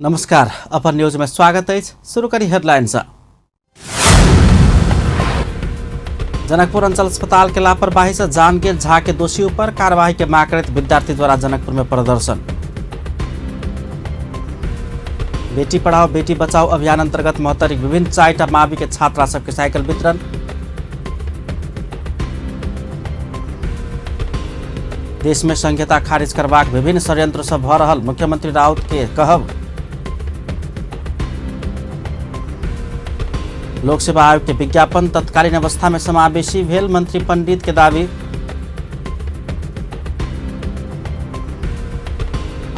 नमस्कार, अपन न्यूज में स्वागत है। शुरू करी हेडलाइंस। जनकपुर अंचल अस्पताल के लापरवाही से जानगीर झा के दोषियों पर कार्यवाही के मांग करते विद्यार्थी द्वारा जनकपुर में प्रदर्शन। बेटी पढ़ाओ बेटी बचाओ अभियान अंतर्गत मोहतरी विभिन्न 4टा मावि के छात्रा सबके साइकिल वितरण। देश में संहिता खारिज करबाक विभिन्न षड्यंत्र सब भ रहल मुख्यमंत्री राउत के कहब। लोक सेवा आयोग के विज्ञापन तत्कालीन अवस्था में समावेशी भेल मंत्री पंडित के दावी।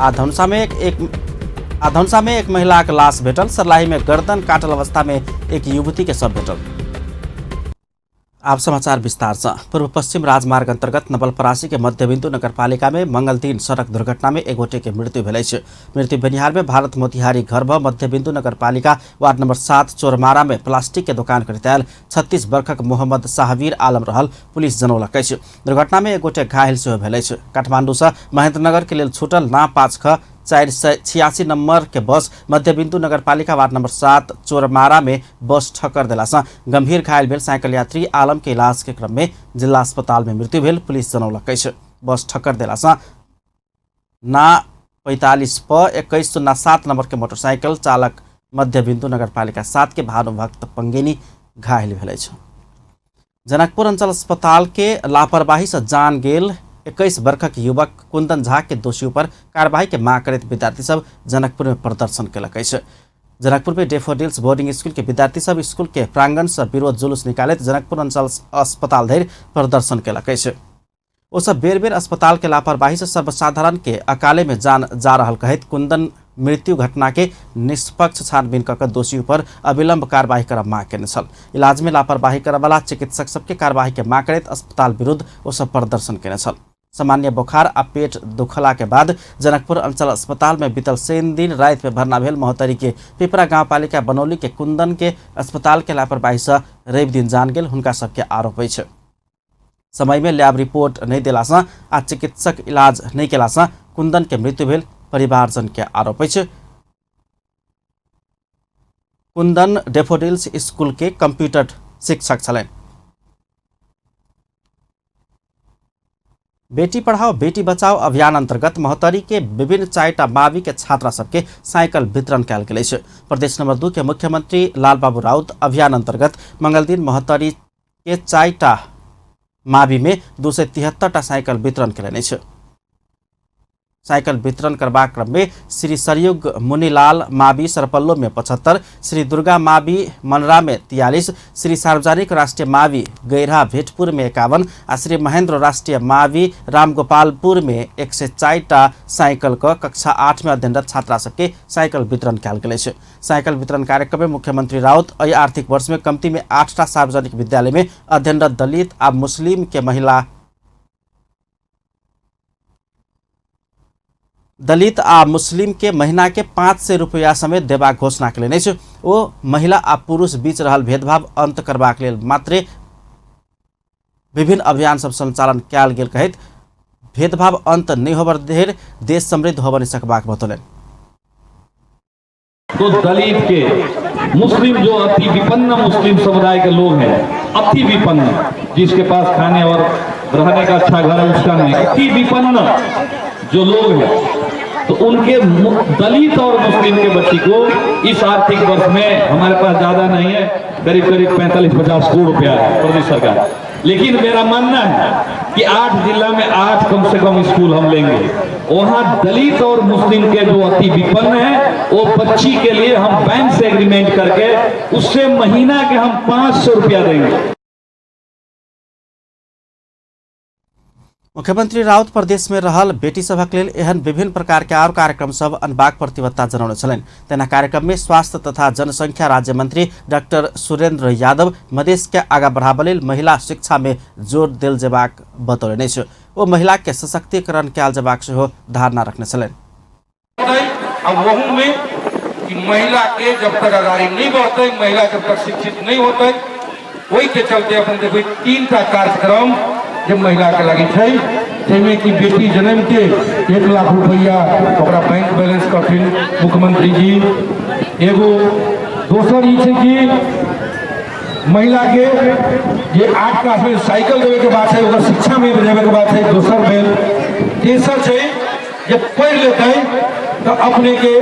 आधौंसा में एक महिला के लाश भेटल। सर्लाही में गर्दन काटल अवस्था में एक युवती के शव भेटल। आप समाचार विस्तार से। पूर्व पश्चिम राजमार्ग अंतर्गत नवलपरासी के मध्यबिंदु नगरपालिका में मंगल दिन सड़क दुर्घटना में एक गोटे के मृत्यु भेल। मृत्यु बेनिहार में भारत मोतिहारी घर भ मध्यबिंदु नगरपालिका वार्ड नंबर 7 चोरमारा में प्लास्टिक के दुकान करैत आयल 36 वर्षक मोहम्मद शाहवीर आलम रहल पुलिस जनौलक। दुर्घटना में एक गोटे घायल सेहो भेल। काठमांडू से महेंद्रनगर के लिए छूटल ना 5ख 486 नंबर के बस मध्यबिंदु नगरपालिका वार्ड नंबर 7 चोरमारा में बस ठक्कर देला से गंभीर घायल भेल साइकिल यात्री आलम के इलाज के क्रम में जिला अस्पताल में मृत्यु भेल पुलिस जनौलक। बस ठक्कर देला से ना 45 प 2107 नंबर के मोटरसाइकिल चालक मध्यबिंदु नगरपालिका 7 के भानुभक्त पंगेनी घायल भेल। जनकपुर अंचल अस्पताल के लापरवाही से जान गेल 21 वर्षक युवक कुंदन झा के दोषियों पर कार्यवाही के मांग करते विद्यार्थी सब जनकपुर में प्रदर्शन कलक। जनकपुर में डेफोडिल्स बोर्डिंग स्कूल के विद्यार्थी सब स्कूल के प्रांगण से विरोध जुलूस निकालते जनकपुर अंचल अस्पताल धरि प्रदर्शन कलक। वो सब बेर बेर अस्पताल के लापरवाही से सर्वसाधारण के अकाले में जान जा रहल कहत कुंदन मृत्यु घटना के निष्पक्ष छानबीन कर दोषियों पर अविलंब कार्यवाही कर मांग केने छल। इलाज में लापरवाही करने वाला चिकित्सक सबके कार्यवाही के मांग करते अस्पताल विरुद्ध वो सब प्रदर्शन केने छल। सामान्य बुखार आ पेट दुखला के बाद जनकपुर अंचल अस्पताल में बीतल 3 दिन रात में भर्ना भेल मोहतरी के पिपरा गांवपालिका बनौली के कुंदन के अस्पताल के लापरवाही से रवि दिन जान गेल हुनका सबके आरोप है। समय में लैब रिपोर्ट नहीं दिला से आ चिकित्सक इलाज नहीं केला से कुंदन के मृत्यु भेल परिवारजन के आरोप है। कुंदन डेफोडिल्स स्कूल के कंप्यूटर शिक्षक छलें। बेटी पढ़ाओ बेटी बचाओ अभियान अंतर्गत मोहतरी के विभिन्न 4टा मावि के छात्रा सबके साइकिल वितरण कयल गेल। प्रदेश नंबर 2 के मुख्यमंत्री लालबाबू राउत अभियान अंतर्गत मंगल दिन मोहतरी के 4टा मावि में 273टा साइकिल वितरण कयलनि। साइकिल वितरण करबा क्रम में श्री सरयुग मुनीलाल मावि सरपल्लो में 75, श्री दुर्गा मावि मनरा में 43, श्री सार्वजनिक राष्ट्रीय मावि गैरा भेटपुर में 51 आ श्री महेंद्र राष्ट्रीय मावि रामगोपालपुर में 104टा साइकिल का कक्षा 8 में अध्ययनरत छात्रा सबके साइकिल वितरण कयल गेल। साइकिल वितरण कार्यक्रम में मुख्यमंत्री राउत अय आर्थिक वर्ष में कम्ती में 8टा सार्वजनिक विद्यालय में अध्ययनरत दलित आ मुस्लिम के महीना के 500 रुपया समेत देबाक घोषणा कयलनि। ओ महिला आ पुरुष बीच रहल भेदभाव अंत करबाक लेल मात्रे विभिन्न अभियान सब संचालन कयल गेल कहैत भेदभाव अंत नहीं होबर देर देश समृद्ध होबऽ नहीं सकबाक बतौलनि। तो दलित के मुस्लिम जो अति विपन्न मुस्लिम समुदाय के लोग हैं, अति विपन्न, जिसके पास खाने और रहने का अच्छा घर है उसका नहीं, अति विपन्न जो लोग हैं, तो उनके दलित और मुस्लिम के बच्ची को इस आर्थिक वर्ष में हमारे पास ज्यादा नहीं है, करीब 45-50 करोड़ रुपया है प्रदेश सरकार। लेकिन मेरा मानना है कि 8 जिला में 8 कम से कम स्कूल हम लेंगे। वहां दलित और मुस्लिम के जो अति विपन्न है वो बच्ची के लिए हम बैंक से एग्रीमेंट करके उससे महीना के हम 500 रुपया देंगे। मुख्यमंत्री राउत प्रदेश में रहल बेटी सभक लेल एहन विभिन्न प्रकार के और कार्यक्रम सब अनबाक प्रतिबद्धता जनौने छलनि। तेना कार्यक्रम में स्वास्थ्य तथा जनसंख्या राज्य मंत्री डॉक्टर सुरेंद्र यादव मधेश के आगा बढ़ाबऽ लेल महिला शिक्षा में जोर देल जेबाक बतौलनि। वो महिला के सशक्तिकरण कयल जेबाक सेहो धारणा रखने छलनि। महिला के जब तक आगाड़ी नहीं बढ़ते, महिला जब तक शिक्षित नहीं होते, वही के चलते अपन देखो 3टा कार्यक्रम जब महिला के लगी थे तेमें की बेटी जन्म के 1 लाख रुपया ओकरा बैंक बैलेंस करथिन मुख्यमंत्री जी। एगो दोसर ई छै कि महिला के जे 8 क्लास में साइकिल देवे के बात है, ओकर शिक्षा में देवे के बात है, दोसर बेल। तेसर छै जे पढ़ लेते तो अपने के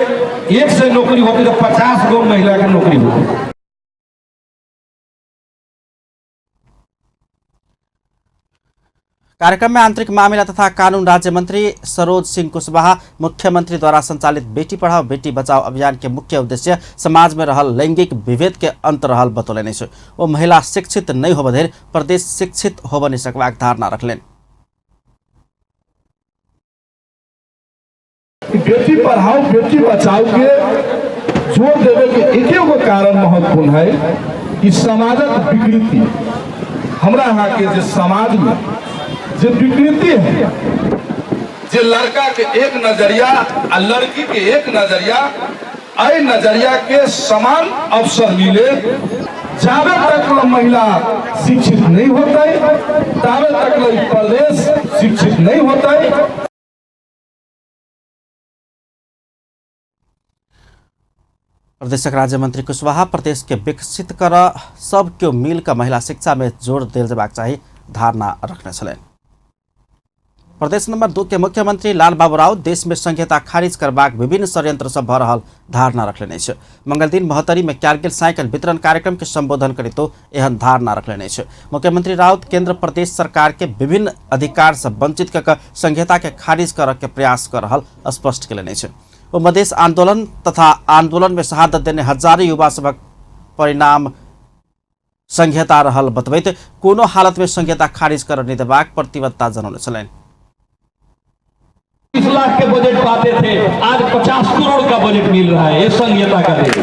1 से नौकरी होती तो 50 गो महिला के नौकरी होती। कार्यक्रम में आंतरिक मामला तथा कानून राज्य मंत्री सरोज सिंह कुशवाहा मुख्यमंत्री द्वारा संचालित बेटी पढ़ाओ बेटी बचाओ अभियान के मुख्य उद्देश्य समाज में रहल लैंगिक विभेद के अंत रहल बतौलनि। वो महिला शिक्षित नहीं होब धरि प्रदेश शिक्षित होब नहीं सकबाक धारणा रखलेन। बेटी पढ़ाओ बेटी बचाओ के जोर देवे के एक एगो कारण महत्वपूर्ण है कि समाजक विकृति, हमरा यहाँ के जे समाज में जे विकृति है, जे लड़का के एक नजरिया आ लड़की के एक नजरिया, अय नजरिया के समान अवसर मिले, जावे तक महिला शिक्षित नहीं होता है, तावे तक प्रदेश शिक्षित नहीं होता है। प्रदेशक राज्य मंत्री कुशवाहा प्रदेश के विकसित कर सब क्यों मिल कर महिला शिक्षा में जोर दिल जबाक चाहिए धारणा रखने छलें। प्रदेश नंबर 2 के मुख्यमंत्री लाल बाबू राव देश में संहिता खारिज करबाक विभिन्न षड्यंत्र सब भ रहल धारणा रखलेने छ। मंगल दिन महोत्तरी में कारगिल साइकिल वितरण कार्यक्रम के संबोधन करी तो एहन धारणा रखलेने छ। मुख्यमंत्री राउत केंद्र प्रदेश सरकार के विभिन्न अधिकार से वंचित कर संहिता के खारिज कर के प्रयास कर रहल स्पष्ट कलेने छ। वो मधेश आंदोलन तथा आंदोलन में शहादत देने हजारों युवा सबक परिणाम संहिता रहल बतबैत कोनो हालत में संहिता खारिज कर नहीं देबाक प्रतिबद्धता जनौने छलैन। 30 लाख के बजट पाते थे, आज 50 करोड़ का बजट मिल रहा है। ये संहिता का देश।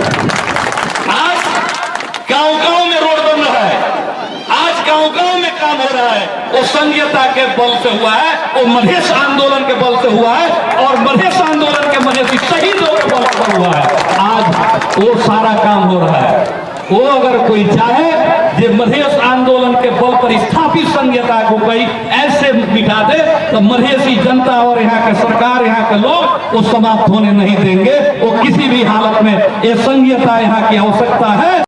आज गांव-गांव में रोड बन रहा है, आज गांव-गांव में काम हो रहा है, वो संहिता के बल से हुआ है, वो मधेश आंदोलन के बल से हुआ है और मधेश आंदोलन के मधेसी शहीदों के बल पर हुआ है। आज वो सारा काम हो रहा है। वो अगर कोई चाहे जे मधेश आंदोलन के बल पर स्थापित संहिता को कोई ऐसे मिटा दे तो मधेसी जनता और यहाँ के सरकार, यहाँ के लोग वो समाप्त होने नहीं देंगे। वो किसी भी हालत में ये संहिता यहाँ की आवश्यकता है।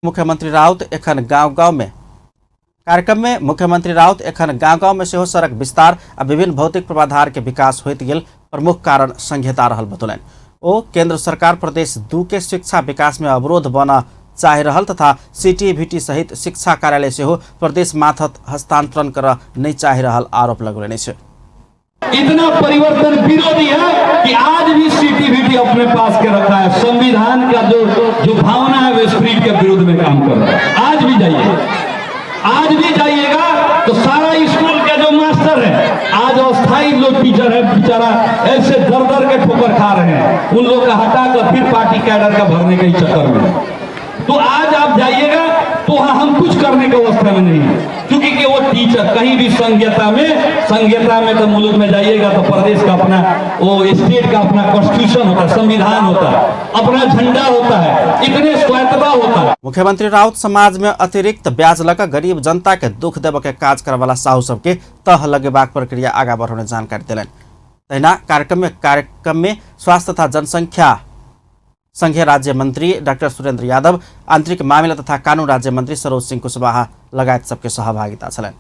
मुख्यमंत्री राउत एखन गांव-गांव में कार्यक्रम में मुख्यमंत्री राउत एखन गांव-गांव में सेहो सड़क विस्तार आ विभिन्न भौतिक पूर्वाधार के विकास होइत गेल प्रमुख कारण संहिता रहल बतौलनि। ओ केंद्र सरकार प्रदेश 2 के शिक्षा विकास में अवरोध बना चाह रहल तथा सीटीभीटी सहित शिक्षा कार्यालय से हो प्रदेश माथत हस्तांतरण कर नहीं चाह रहल आरोप लगौलनि छ। इतना परिवर्तन विरोधी है कि आज भी सीटीभीटी अपने पास के रखा है। संविधान का जो भावना है वो स्पिरिट के विरुद्ध में काम कर रहा है। आज भी जाइएगा तो सारा स्कूल के जो मास्टर है, आज अस्थायी लोग टीचर है, बेचारा ऐसे दर दर के ठोकर खा रहे हैं, उन लोग का हटाकर फिर पार्टी कैडर का भरने के चक्कर में। तो आज आप जाइएगा तो हम कुछ करने की अवस्था में नहीं है, क्योंकि कि वो टीचर कहीं भी संहिता में तो मुल्क में जाइएगा तो प्रदेश का अपना, वो स्टेट का अपना कॉन्स्टिट्यूशन होता है, संविधान होता है, अपना झंडा होता है, इतने स्वायत्तता होता है। मुख्यमंत्री राउत समाज में अतिरिक्त ब्याज लगा गरीब जनता के दुख देव के काज करे वाला साहू सबके तह लगेबाक प्रक्रिया आगा बढ़ाने जानकारी दिलन। तहिना कार्यक्रम में स्वास्थ्य तथा जनसंख्या संघीय राज्य मंत्री डॉक्टर सुरेंद्र यादव, आंतरिक मामला तथा कानून राज्य मंत्री सरोज सिंह कुशवाहा लगायत सबके सहभागिता छलैन।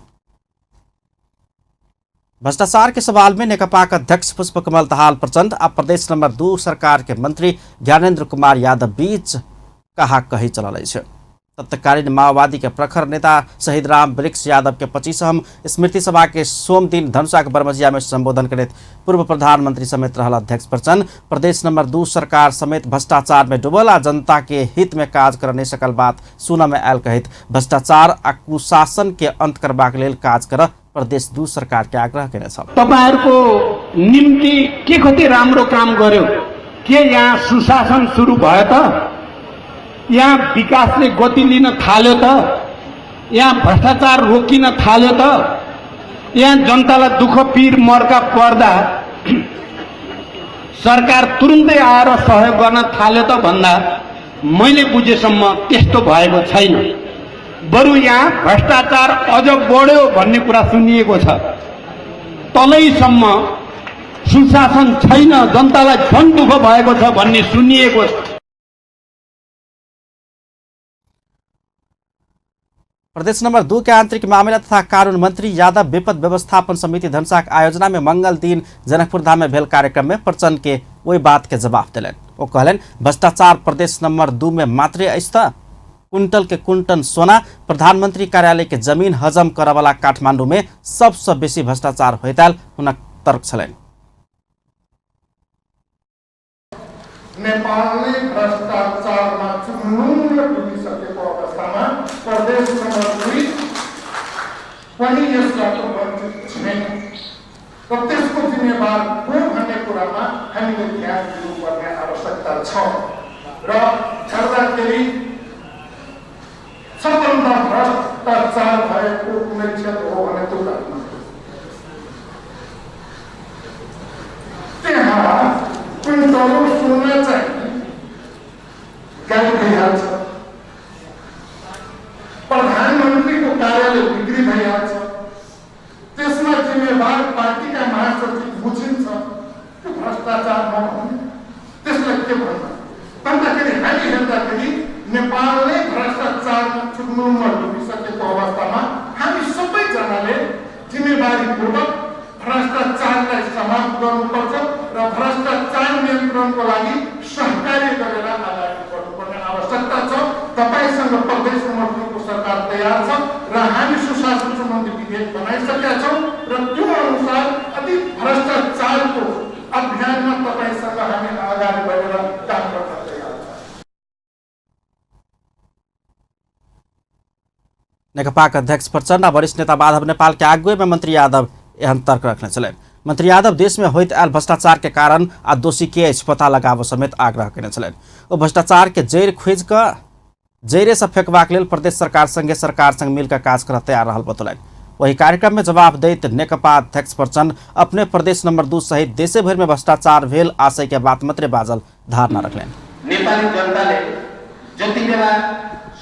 भ्रष्टाचार के सवाल में नेकपा का अध्यक्ष पुष्पकमल दाहाल प्रचंड और प्रदेश नंबर 2 सरकार के मंत्री ज्ञानेन्द्र कुमार यादव बीच कहा कही चल छै। तत्कालीन माओवादी के प्रखर नेता शहीद राम वृक्ष यादव के 25वीं स्मृति सभा के सोम दिन धनुषा के बरमजिया में संबोधन करते पूर्व प्रधानमंत्री समेत रहल अध्यक्ष प्रचंड प्रदेश नंबर 2 सरकार समेत भ्रष्टाचार में डूबल आ जनता के हित में काज कर नहीं सकल बात सुन में आयल कहित भ्रष्टाचार आ कुशासन के अंत करबाक लेल काज कर प्रदेश 2 सरकार के आग्रह केने छ। तपाईहरुको निम्ति के कति राम्रो काम गर्यो, के यहाँ सुशासन सुरु भयो त, यहाँ विकासले गति लिन थाल्यो त, यहाँ भ्रष्टाचार रोकिन थाल्यो त, यहाँ जनतालाई दुःख पीर मर्का पर्दा सरकार तुरुन्तै आएर सहयोग गर्न थाल्यो त भन्दा मैले बुझेसम्म त्यस्तो भएको छैन। बरु यहाँ भ्रष्टाचार अझ बढ्यो भन्ने कुरा सुनिएको छ। तलैसम्म सुशासन छैन, जनतालाई झन् दुःख भएको छ भन्ने सुनिएको छ। प्रदेश नंबर 2 के आंतरिक मामला तथा कानून मंत्री यादव विपद व्यवस्थापन समिति धनसाक आयोजना में मंगल दिन जनकपुर धाम में भेल कार्यक्रम में प्रचंड के वही बात के जवाब दिलन। वो कहलन भ्रष्टाचार प्रदेश नंबर 2 में मात्रे ऐसा कुंटल के कुंटन सोना प्रधानमंत्री कार्यालय के जमीन हजम करवाला काठमांडू में सबसे बेसी भ्रष्टाचार होइताल हुनक तर्क छलन। नेपालले भ्रष्टाचारमा चुम्नुङ डुबिसकेको अवस्थामा प्रदेश नम्बर 2 पनि यसबाट वञ्चित छैन र त्यसको जिम्मेवार को भन्ने कुरामा हामीले ध्यान दिनुपर्ने आवश्यकता छ र हेर्दाखेरि सबभन्दा भ्रष्टाचार भएको कुनै क्षेत्र हो भने त्यो काठमाडौँ। त्यहाँ कुन्तलो सोना चाहिँ गाई भइहाल्छ, प्रधानमन्त्रीको कार्यालय बिक्री भइहाल्छ, त्यसमा जिम्मेवार पार्टीका महासचिव बुझिन्छ। त्यो भ्रष्टाचार नभने त्यसलाई के भन्नु भन्दाखेरि हामी हेर्दाखेरि नेपालले भ्रष्टाचारमा चुम्नुङमा डुबिसकेको अवस्थामा हामी सबैजनाले जिम्मेवारीपूर्वक भ्रष्टाचारलाई समाप्त गर्नुपर्छ र भ्रष्टाचार नियन्त्रणको लागि सहकार्य गरेर अगाडि बढ्नुपर्ने आवश्यकता छ। तपाईसँग प्रदेश नम्बर 2 को सरकार तयार छ र हामी सुशासन सम्बन्धी विधेयक बनाइसकेका छौँ र त्यो अनुसार अति भ्रष्टाचारको अभियानमा तपाईसँग हामी अगाडि बढेर काम गर्न तयार छौँ। नेकपाका अध्यक्ष प्रचण्ड वरिष्ठ नेता माधव नेपाल के आगुए में मंत्री यादव एहन तर्क रखने चले। मंत्री यादव देश में होइत आयल भ्रष्टाचार के कारण आ दोषी के पता लगाव समेत आग्रह करने चले। वो भ्रष्टाचार के जैर खोज कर जैरे से फेंकवाक लेल प्रदेश सरकार संग मिलकर काज कर तैयार रहल बतौलन। वही कार्यक्रम में जवाब दैत नेकपा अध्यक्ष प्रचण्ड अपने प्रदेश नंबर 2 सहित देशे भर में भ्रष्टाचार भेल आशय के बात मात्रै बाजल धारणा रखलेन। नेपाली जनताले जति बेला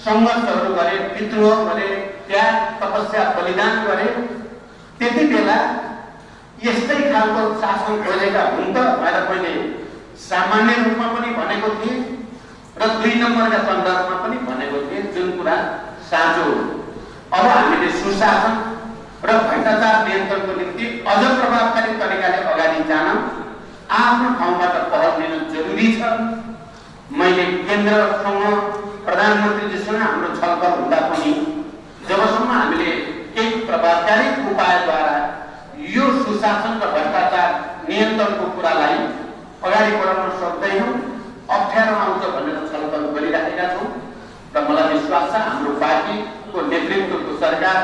संघर्षहरू गरे, विद्रोह गरे, त्याग तपस्या बलिदान गरे, त्यति बेला यस्तै खालको शासन खोजेका हुन् त भनेर मैले सामान्य रूपमा पनि भनेको थिएँ र 2 नम्बरका सन्दर्भमा पनि भनेको थिएँ, जुन कुरा साँचो हो। अब हामीले सुशासन र भ्रष्टाचार नियन्त्रणको निम्ति अझ प्रभावकारी तरिकाले अगाडि जान आफ्नो ठाउँबाट पहल लिनु जरुरी छ। मैले केन्द्रसँग प्रधानमन्त्रीजीसँग हाम्रो छलफल हुँदा पनि जबसम्म हामीले केही प्रभावकारी उपायद्वारा यो सुशासन र भ्रष्टाचार नियन्त्रणको कुरालाई अगाडि बढाउन सक्दैनौँ, अप्ठ्यारो आउँछ भनेर छलफल गरिराखेका छौँ र मलाई विश्वास छ हाम्रो पार्टीको नेतृत्वको सरकार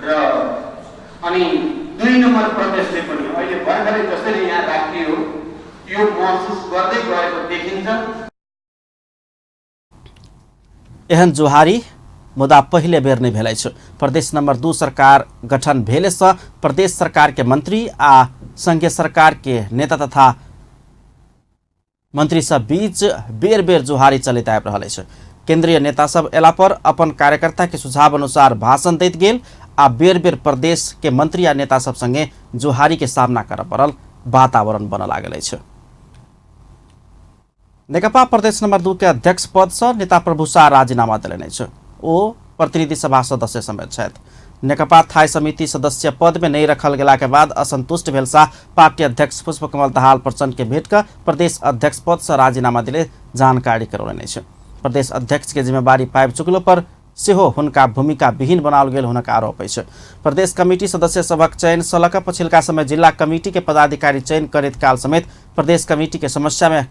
र अनि 2 नम्बर प्रदेशले पनि अहिले भर्खरै जसरी यहाँ राखियो यो महसुस गर्दै गएको देखिन्छ। एहन जोहारी मुदा पहिले बेर नहीं भेलै छ। प्रदेश नंबर 2 सरकार गठन भेले से प्रदेश सरकार के मंत्री आ संघीय सरकार के नेता तथा मंत्री सब बीच बेर बेर जोहारी चलित आबि रहल अछि। केंद्रीय नेता सब एला पर अपन कार्यकर्ता के सुझाव अनुसार भाषण दैत गेल आ बेर बेर प्रदेश के मंत्री आ नेता सब संगे जोहारी के सामना करऽ पड़ल वातावरण बन लागल अछि। नेकपा प्रदेश नंबर 2 के अध्यक्ष पद से नेता प्रभु शाह राजीनामा देलनि अछि। ओ प्रतिनिधि सभा सदस्य समेत छथि। नेकपा थाई समिति सदस्य पद में नहीं रखल गेला के बाद असंतुष्ट भेल शाह पार्टी अध्यक्ष पुष्पकमल दाहाल प्रचण्ड के भेट कर प्रदेश अध्यक्ष पद से राजीनामा दिले जानकारी करौलनि अछि। प्रदेश अध्यक्ष के जिम्मेवारी पाबि चुकलो पर सेहो हुनका भूमिका विहीन बनाओल गेल हुनक आरोप अछि। प्रदेश कमिटी सदस्य सभक चयन सलक पछिलका समय जिला कमिटी के पदाधिकारी चयन करैत काल समेत प्रदेश कमिटी के समस्या में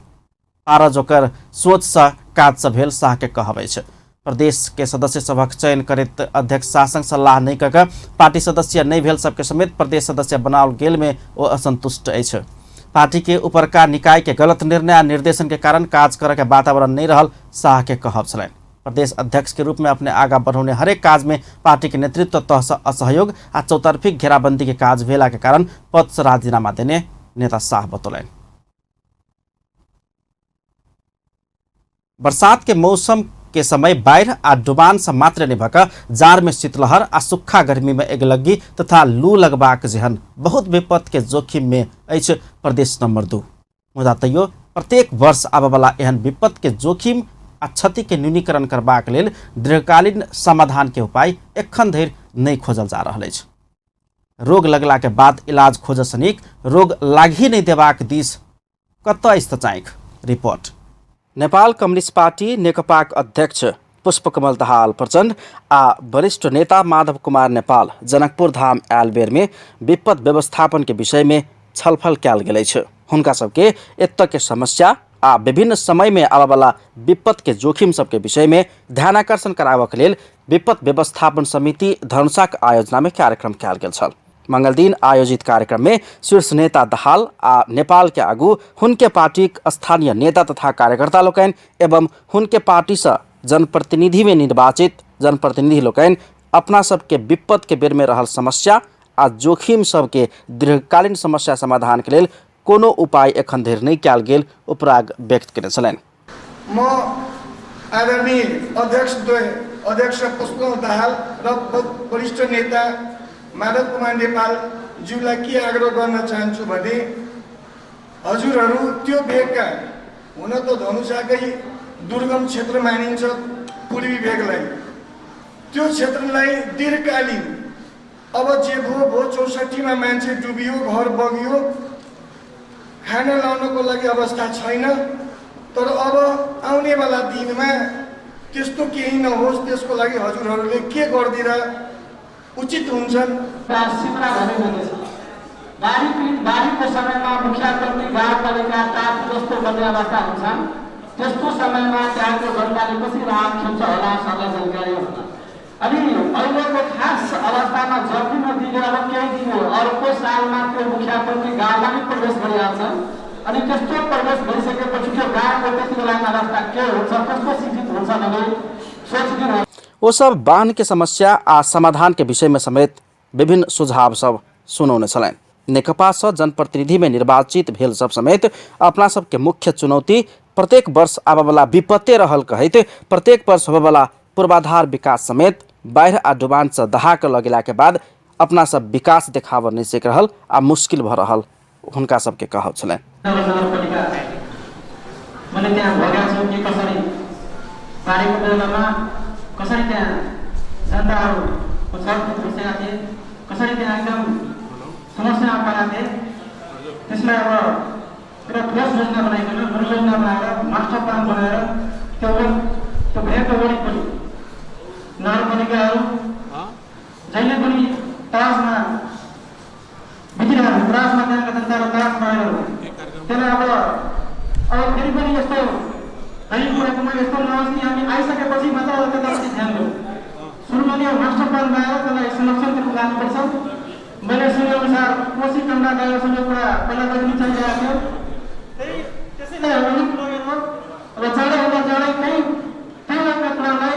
पार जोकर सोच से काज से भेल शाह के कहब अछि। प्रदेश के सदस्य सभक चयन करैत अध्यक्ष शासन सलाह नहीं कऽ पार्टी सदस्य नहीं भेल सबके समेत प्रदेश सदस्य बनाओल गेल में वो असंतुष्ट अछि। पार्टी के ऊपर का निकाय के गलत निर्णय आ निर्देशन के कारण काज करे के वातावरण नहीं रहल शाह के कहब छलनि। प्रदेश अध्यक्ष के रूप में अपने आगा बढ़ौने हरेक काज में पार्टी के नेतृत्व तह से असहयोग आ चौतरफी घेराबंदी के काज भेला के कारण पद से राजीनामा देने नेता शाह बतौलनि। बरसात के मौसम के समय बाढ़ आ डुबान से मात्र नहीं भक जार में शीतलहर आ सुखा गर्मी में एगलग्गी तथा लू लगबाक जेहन बहुत विपद के जोखिम में अछि प्रदेश नंबर 2। मुदा तैयो प्रत्येक वर्ष आबयवला एहन विपद के जोखिम आ क्षति के न्यूनीकरण करबाक लेल दीर्घकालीन समाधान के उपाय एखन धरि नहीं खोजल जा रहल अछि। रोग लगला के बाद इलाज खोज सनिक रोग लागि नहीं देबाक दिस कतऽ स्थित रिपोर्ट। नेपाल कम्युनिस्ट पार्टी नेकपाक अध्यक्ष पुष्पकमल दाहाल प्रचण्ड आ वरिष्ठ नेता माधव कुमार नेपाल जनकपुर धाम आयल बेर में विपद व्यवस्थापन के विषय में छलफल कयल गेल अछि। हुनका सबके एतऽ के समस्या आ विभिन्न समय में आबयवला विपद के जोखिम सबके विषय में ध्यानाकर्षण कराबक लेल विपद व्यवस्थापन समिति धनुषाक आयोजना में कार्यक्रम कयल गेल छल। मंगल दिन आयोजित कार्यक्रम में शीर्ष नेता दाहाल आ नेपाल के आगू हुनके पार्टी स्थानीय नेता तथा कार्यकर्ता लोकनि एवं हुनके पार्टी से जनप्रतिनिधि में निर्वाचित जनप्रतिनिधि लोकनि अपना सबके विपद के बेर में रहल समस्या आ जोखिम सबके दीर्घकालीन समस्या समाधान के लेल कोनो उपाय एखन धरि नहीं कयल गेल उपराग व्यक्त केने छलनि। म आदरणीय अध्यक्ष पुष्पकमल दाहाल र वरिष्ठ नेता माधव कुमार नेपाल ज्यूलाई के आग्रह गर्न चाहन्छु भने हजुरहरू त्यो भेगका हुन त धनुषाकै दुर्गम क्षेत्र मानिन्छ पूर्वी भेगलाई, त्यो क्षेत्रलाई दीर्घकालीन अब जे भो 64 मा मान्छे डुबियो, घर बग्यो, खाना लाउनको लागि अवस्था छैन। तर अब आउने वाला दिनमा त्यस्तो केही नहोस् त्यसको लागि हजुरहरूले के गर्दिरा उचित हुन्छन्। सिमरा भनेको बाढीको समयमा मुखिया प्रति गाउँपालिका टाप जस्तो गर्ने अवस्था हुन्छन्। त्यस्तो समयमा त्यहाँको जनताले कसरी राहत खेल्छ होला सबलाई जानकारी हुन्छ। अनि अहिलेको खास अवस्थामा जति नदिएर अब केही दियो अर्को सालमा त्यो मुखिया प्रति गाउँमा नै प्रवेश गरिहाल्छ। अनि त्यस्तो प्रवेश भइसकेपछि त्यो गाउँको त्यति बेलाको अवस्था के हुन्छ, कस्तो स्थिति हुन्छ भने सोचिदिनु। वो सब बांध के समस्या आ समाधान के विषय में समेत विभिन्न सुझाव सब सुनौने छलनि। नेकपा से जनप्रतिनिधि में निर्वाचित भेल सब समेत अपना सब के मुख्य चुनौती प्रत्येक वर्ष आबयवला विपत्ते रहल कहैत प्रत्येक वर्ष होबयवला पूर्वाधार विकास समेत बाढ़ आ डुबान से दहा के लगेला के बाद अपना सब विकास देखाब नहीं सक रहल आ मुश्किल भ रहल हुनका सबके कहब छलनि। कसरी त्यहाँ जनताहरूको छलफल बसेका थिए, कसरी त्यहाँ एकदम समस्या परेका थिए। त्यसलाई अब एउटा ठोस योजना बनाइकन योजना बनाएर मास्टर प्लान बनाएर त्यो भेगको वरिपरि नगरपालिकाहरू जहिले पनि तरासमा बितिरहेको तरासमा त्यहाँका जनताहरू तरास रहेर त्यसलाई अब फेरि पनि यस्तो कहीँ कुराकोमा यस्तो नहोस् कि हामी आइसकेपछि मात्र त्यतापट्टि ध्यान दिउँ। सुरुमा नै मास्टर प्लान बनाएर त्यसलाई संरक्षणतिर लानुपर्छ। मैले सुनेअनुसार कोशी गण्डा डाइभर्सनको कुरा पहिला पनि चलिरहेको थियो, त्यसैलाई अलिक लगेर अब चाँडै हुँदा चाँडै त्यही कुरालाई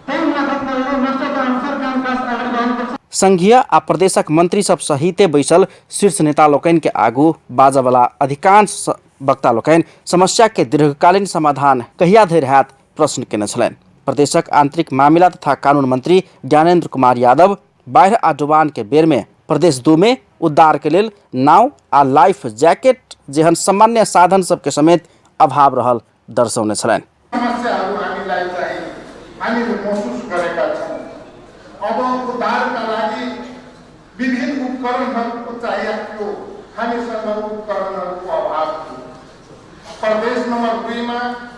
त्यही मार्फत गरेर मास्टर प्लान अनुसार कामकाज अगाडि बढाउनुपर्छ। संघीय आ प्रदेशक मंत्री सब सहिते बैसल शीर्ष नेता लोकनि के आगू बाजवाला अधिकांश वक्ता लोकनि समस्या के दीर्घकालीन समाधान कहिया धरि हैत प्रश्न केने छलनि। प्रदेशक आंतरिक मामिला तथा कानून मंत्री ज्ञानेन्द्र कुमार यादव बाढ़ आ डुबान के बेर में प्रदेश 2 में उद्धार के लेल नाव आ लाइफ जैकेट जेहन सामान्य साधन सबके समेत अभाव रहल दर्शाउने छलनि। समस्याहरू हामीलाई चाहिँ हामीले महसुस गरेका छौँ। अब उद्धारका लागि विभिन्न उपकरणहरूको चाहिएको थियो, हामीसँग उपकरणहरूको अभाव थियो। प्रदेश नंबर 2 में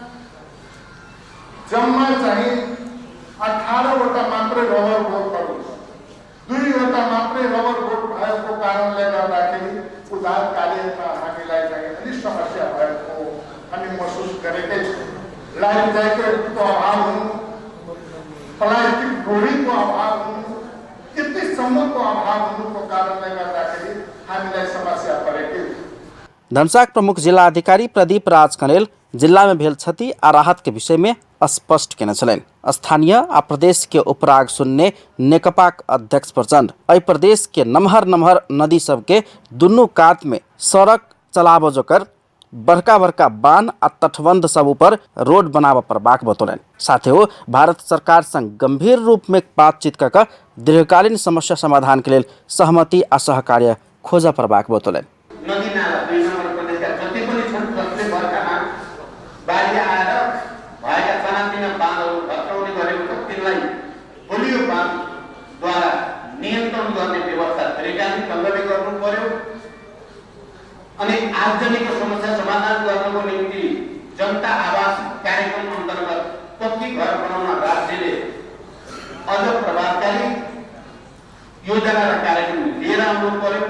जम्मा चाहिँ 18वटा मात्रै रबर बोटहरू, 2वटा मात्रै रबर बोट भएको कारणले गर्दाखेरि उद्धार कार्यमा हामीलाई चाहिँ अलिक समस्या भएको हामी महसुस गरेकै छौँ। लाइफ ज्याकेटको अभाव हुनु, प्लास्टिक डोरीको अभाव हुनु, यतिसम्मको अभाव हुनुको कारणले गर्दाखेरि हामीलाई समस्या परेकै हो। धनुषाक प्रमुख जिला अधिकारी प्रदीप राज कनेल जिला में भेल क्षति आ राहत के विषय में स्पष्ट केने छलनि। स्थानीय आ प्रदेश के उपराग सुनने नेकपाक अध्यक्ष प्रचण्ड अइ प्रदेश के नम्हर नदी सबके दुनू कात में सड़क चलाबो जोकर बड़का बड़का बांध आ तटबंध सब ऊपर रोड बनाब पड़बाक बतौलनि। साथे ओ भारत सरकार संग गंभीर रूप में बातचीत कऽ दीर्घकालीन समस्या समाधान के लेल सहमति आ सहकार्य खोज पड़बाक बतौलनि। नदी नाला 2 नम्बर प्रदेशका जति पनि छन् जसले बर्खामा बाढी आएर भएका सानातिना बाँधहरू भत्काउने गरेको छ, तिनलाई बलियो बाँधद्वारा नियन्त्रण गर्ने व्यवस्था दीर्घकालीन ढङ्गले गर्नु पर्यो। अनि आगजनीको समस्या समाधान गर्नको निम्ति जनता आवास कार्यक्रम अन्तर्गत पक्की घर बनाउन राज्यले अझ प्रभावकारी योजना र कार्यक्रम लिएर आउनु पर्यो।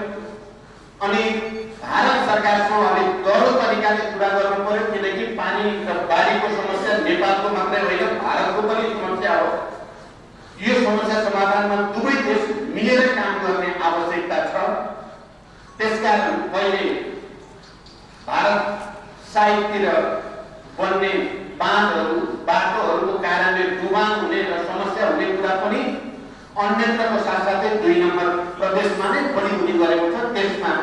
अनि भारत सरकारको अलिक गह्रो तरिकाले कुरा गर्नु पर्यो, किनकि पानी र बाढीको समस्या नेपालको मात्रै होइन, भारतको पनि समस्या हो। यो समस्या समाधानमा दुवै देश मिलेर काम गर्ने आवश्यकता छ। त्यसकारण पहिले भारत साइडतिर बन्ने बाँधहरू बाटोहरूको कारणले डुबान हुने र समस्या हुने कुरा पनि अन्यत्रको साथसाथै 2 नम्बर प्रदेशमा नै बढी हुने गरेको छ। त्यसमा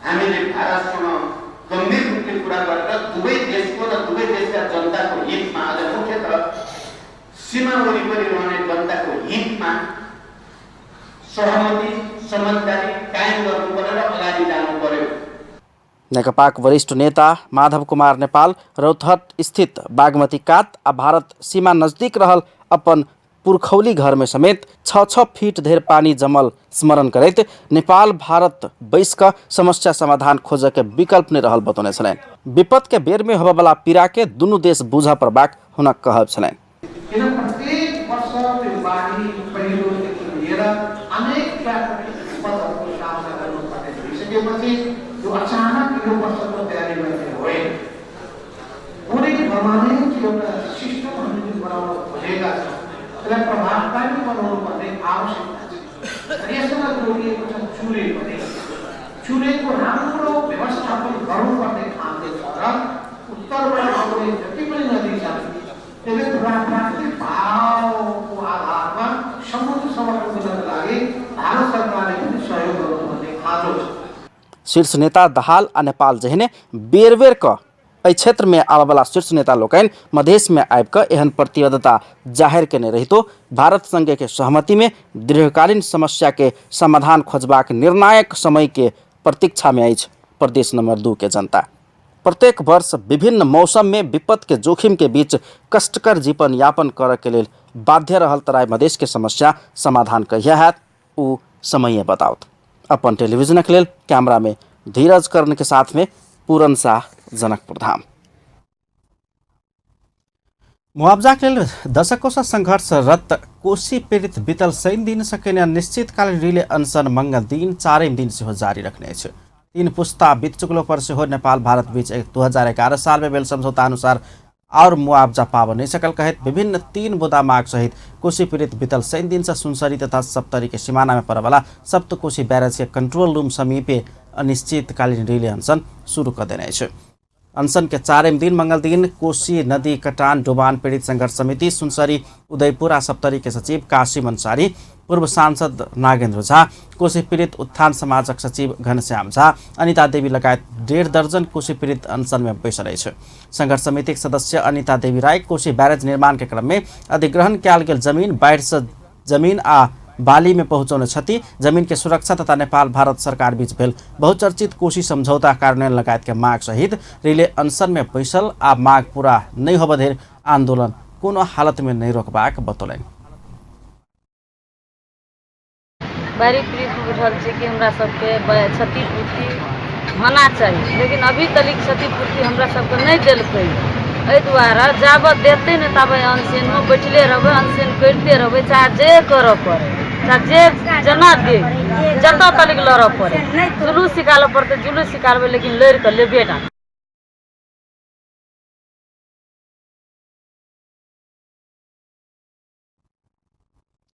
हामीले भारतसँग गम्भीर रूपले कुरा गरेर दुवै देशको र दुवै देशका जनताको हितमा, अझ मुख्यतः सीमा वरिपरि रहने जनताको हितमा सहमति समझदारी कायम गर्नु पर्यो र अगाडि जानु पर्यो। नेकपाका वरिष्ठ नेता माधव कुमार नेपाल रौतहट स्थित बागमती कात आ भारत सीमा नजदीक रहल अपन पुरखौली घर में समेत 6 फीट धेर पानी जमल स्मरण करैत नेपाल भारत बैस क समस्या समाधान खोज के विकल्प नहीं रहल बतौने छलैन। विपद के बेर में होबवला पीड़ा के दुनू देश बुझ पड़बाक हुनक कहब छलैन। प्रत्येक वर्ष त्यो बाढी पहिरोदेखि लिएर अनेक प्राकृतिक विपदहरूको सामना गर्नुपर्ने भइसकेपछि यो अचानक यो वर्षको तयारी गर्ने होइन। पूरै परमानेन्ट एउटा सिस्टम हामीले बनाउन खोजेका छौँ, त्यसलाई प्रभावकारी बनाउनु पर्ने आवश्यकता छ। यसमा जोडिएको छ चुरे पनि, चुरेको राम्रो व्यवस्थापन गर्नुपर्ने खालले छ र उत्तरबाट आउने जति पनि नदी छन् त्यसले प्राकृतिक भावको आधारमा समुद्र संरक्षण गर्नको लागि भारत सरकारले पनि सहयोग गर्नुपर्ने खाँचो छ। शीर्ष नेता दाहाल आ नेपाल जहिने बेर बेर क एहि क्षेत्र में आबवला शीर्ष नेता लोकनि मधेश में आबि क एहन प्रतिबद्धता जाहिर केने रहितो भारत संगे के सहमति में दीर्घकालीन समस्या के समाधान खोजबाक निर्णायक समय के प्रतीक्षा में अछि प्रदेश नंबर 2 के जनता। प्रत्येक वर्ष विभिन्न मौसम में विपद के जोखिम के बीच कष्टकर जीवन यापन करे के लेल बाध्य रहल तराई मधेश के समस्या समाधान कहिया हैत उ समय बताओत। अपन टेलीविजन के लेल कैमरा में धीरज कर्ण के साथ में पूरन शाह, जनकपुर धाम। मुआवजा के लेल दशकों से संघर्षरत कोशी पीड़ित बीतल 3 दिन सकेने अनिश्चितकालीन रिले अनशन मंगल दिन 4 दिन से जारी रखने छै। 3 पुस्ता बीत चुकलो पर से नेपाल भारत बीच 2011 साल में भेल समझौता अनुसार और मुआवजा पाव नहीं सकल कहित विभिन्न 3 बुदा माग सहित कोशी पीड़ित बीतल 3 दिन से सुनसरी तथा सप्तरी के सीमाना में पड़वाला सप्तकोशी बैरेज के कंट्रोल रूम समीपे अनिश्चितकालीन रिले अनशन शुरू कर देने छै। अनशन के 4 दिन मंगल दिन कोशी नदी कटान डुबान पीड़ित संघर्ष समिति सुनसरी उदयपुर आ सप्तरी के सचिव काशिम अंसारी, पूर्व सांसद नागेन्द्र झा, कोशी पीड़ित उत्थान समाजक सचिव घनश्याम झा, अनिता देवी लगायत 1.5 दर्जन कोशी पीड़ित अनशन में बैसल छै। संघर्ष समिति सदस्य अनिता देवी राय कोशी बैरेज निर्माण के क्रम में अधिग्रहण कयल गेल जमीन, बाढ़ से जमीन आ बाली में पहुंचौने क्षति, जमीन के सुरक्षा तथा नेपाल भारत सरकार बीच भेल बहुचर्चित कोशी समझौता कार्यान्वयन लगायत के माग सहित रिले अनशन में बैसल आ माग पूरा नहीं होब धरि आंदोलन कोनो हालत में नहीं रोकबाक बतौलनि। बारी पीड़ित उठल छै कि हमरा सबके क्षतिपूर्ति होना चाहिए, लेकिन अभी तक क्षतिपूर्ति हमरा सबके नहीं देलकै। एहि दुआरे जाबत देते नहीं ताबे अनशन में बैठले रहबै, अनशन करते रहबै, चाहे जे करऽ पड़े, चाहे जे जना दे, जतऽ तक लड़ऽ पड़े, जुलूस निकालऽ पड़ते जुलूस निकालबै, लेकिन लड़ के लेबे ना।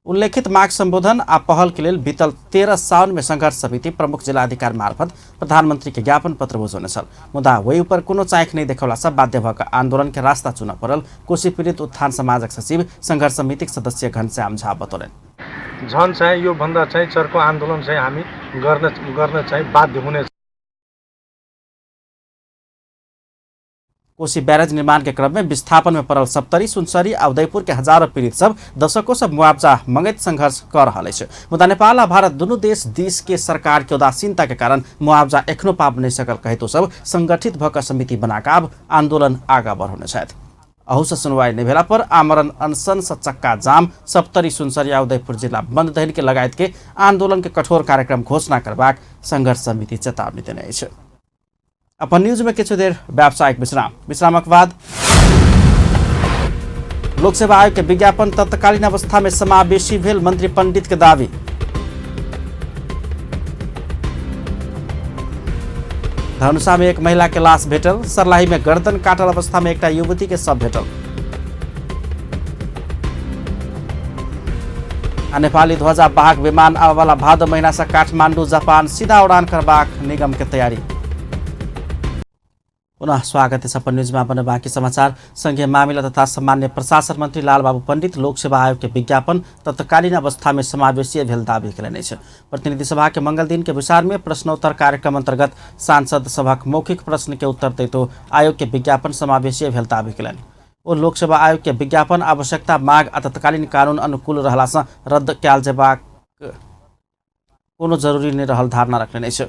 उल्लेखित माग संबोधन आ पहल के लेल बीतल 13 साउन में संघर्ष समिति प्रमुख जिलाधिकारी मार्फत प्रधानमंत्री के ज्ञापन पत्र बुझौने छल, मुदा वही ऊपर कोनो चाख नहीं देखौला से बाध्य भऽ आंदोलन के रास्ता चुन पड़ल कोशी पीड़ित उत्थान समाजक सचिव संघर्ष समितिक सदस्य घनश्याम झा बतौलनि। झन् चाहिँ यो भन्दा चाहिँ चर्को आन्दोलन चाहिँ हामी गर्न चाहिँ बाध्य हुने कोसी बैरेज निर्माण के क्रम में विस्थापन में पड़ल सप्तरी, सुनसरी आ उदयपुर के हजारों पीड़ित सब दशकों से मुआवजा मंगैत संघर्ष कर रहा है। मुदा नेपाल आ भारत दोनों देश के सरकार के उदासीनता के कारण मुआवजा एखनो पाब नहीं सकल कहे तो सब संगठित भक समिति बनाकर अब आंदोलन आगा बढ़ाने छथि। अहू से सुनवाई नहीं भेला पर आमरण अनशन से चक्का जाम, सप्तरी, सुनसरी आ उदयपुर जिला बंद दहन के लगायत के आंदोलन के कठोर कार्यक्रम घोषणा करबाक संघर्ष समिति चेतावनी देने अछि। अपन न्यूज में किछु देर व्यावसायिक विश्रामक बाद लोकसेवा आयोग के विज्ञापन तत्कालीन अवस्था में समावेशी भेल, मंत्री पंडित के दावी। धनुषा में एक महिला के लाश भेटल, सर्लाही में गर्दन काटल अवस्था में एक युवती के शव भेटल। नेपाली ध्वजा वाहक विमान आने वाला भादो महीना से काठमांडू जापान सीधा उड़ान करबाक निगम के तैयारी। पुनः स्वागत है सपन न्यूज में। अपने बाकी समाचार। संघीय मामिला तथा सामान्य प्रशासन मंत्री लालबाबू पंडित लोकसेवा आयोग के विज्ञापन तत्कालीन अवस्था में समावेशीय भेल दावी कयलनि अछि। प्रतिनिधि सभा के मंगल दिन के विचार में प्रश्नोत्तर कार्यक्रम अंतर्गत सांसद सभक मौखिक प्रश्न के उत्तर दैतो आयोग के विज्ञापन समावेशीय भेल दावी कयलनि। ओ लोकसेवा आयोग के विज्ञापन आवश्यकता माग आ तत्कालीन कानून अनुकूल रहला सँ रद्द कयल जेबाक कोनो जरूरी नहीं रहल धारणा रखने अछि।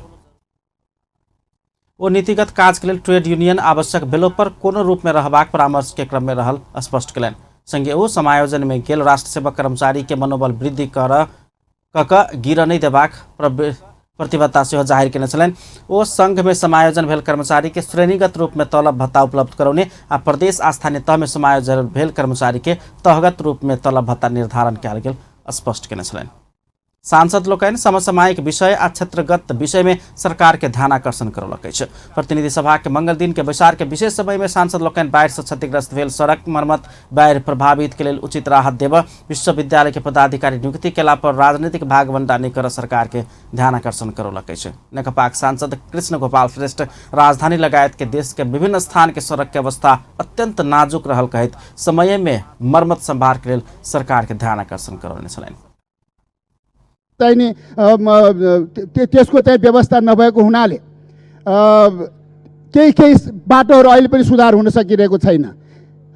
वो नीतिगत काज के लिए ट्रेड यूनियन आवश्यक भेलो पर कोनो रूप में रहबाक परामर्श के क्रम में रहल स्पष्ट कयलनि। संगे ओ समायोजन में गेल राष्ट्र सेवक कर्मचारी के मनोबल वृद्धि क गिर नहीं देबाक प्रतिबद्धता सेहो जाहिर केने छलनि। ओ संघ में समायोजन भेल कर्मचारी के श्रेणीगत रूप में तलब भत्ता उपलब्ध करौने आ प्रदेश आ स्थानीय तह में समायोजन भेल कर्मचारी के तहगत रूप में तलब भत्ता निर्धारण कयल गेल स्पष्ट केने छलनि। सांसद लोकनि समसामयिक विषय आ क्षेत्रगत विषय में सरकार के ध्यान आकर्षण करौलक अछि। प्रतिनिधि सभा के मंगल दिन के बैसार के विशेष समय में सांसद लोकनि बाढ़ि से क्षतिग्रस्त भेल सड़क मरम्मत, बाढ़ि प्रभावित के लेल उचित राहत देब, विश्वविद्यालय के पदाधिकारी नियुक्ति केला पर राजनीतिक भागवंटा नहीं कर सरकार के ध्यान आकर्षण करौलक अछि। नेकपाक सांसद कृष्ण गोपाल श्रेष्ठ राजधानी लगायत के देश के विभिन्न स्थान के सड़क के अवस्था अत्यंत नाजुक रहल कहैत समय में मरम्मत संभार के लेल सरकार के ध्यान आकर्षण करौने छलनि। त्यसको चाहिँ व्यवस्था नभएको हुनाले केही बाटोहरू अहिले पनि सुधार हुन सकिरहेको छैन।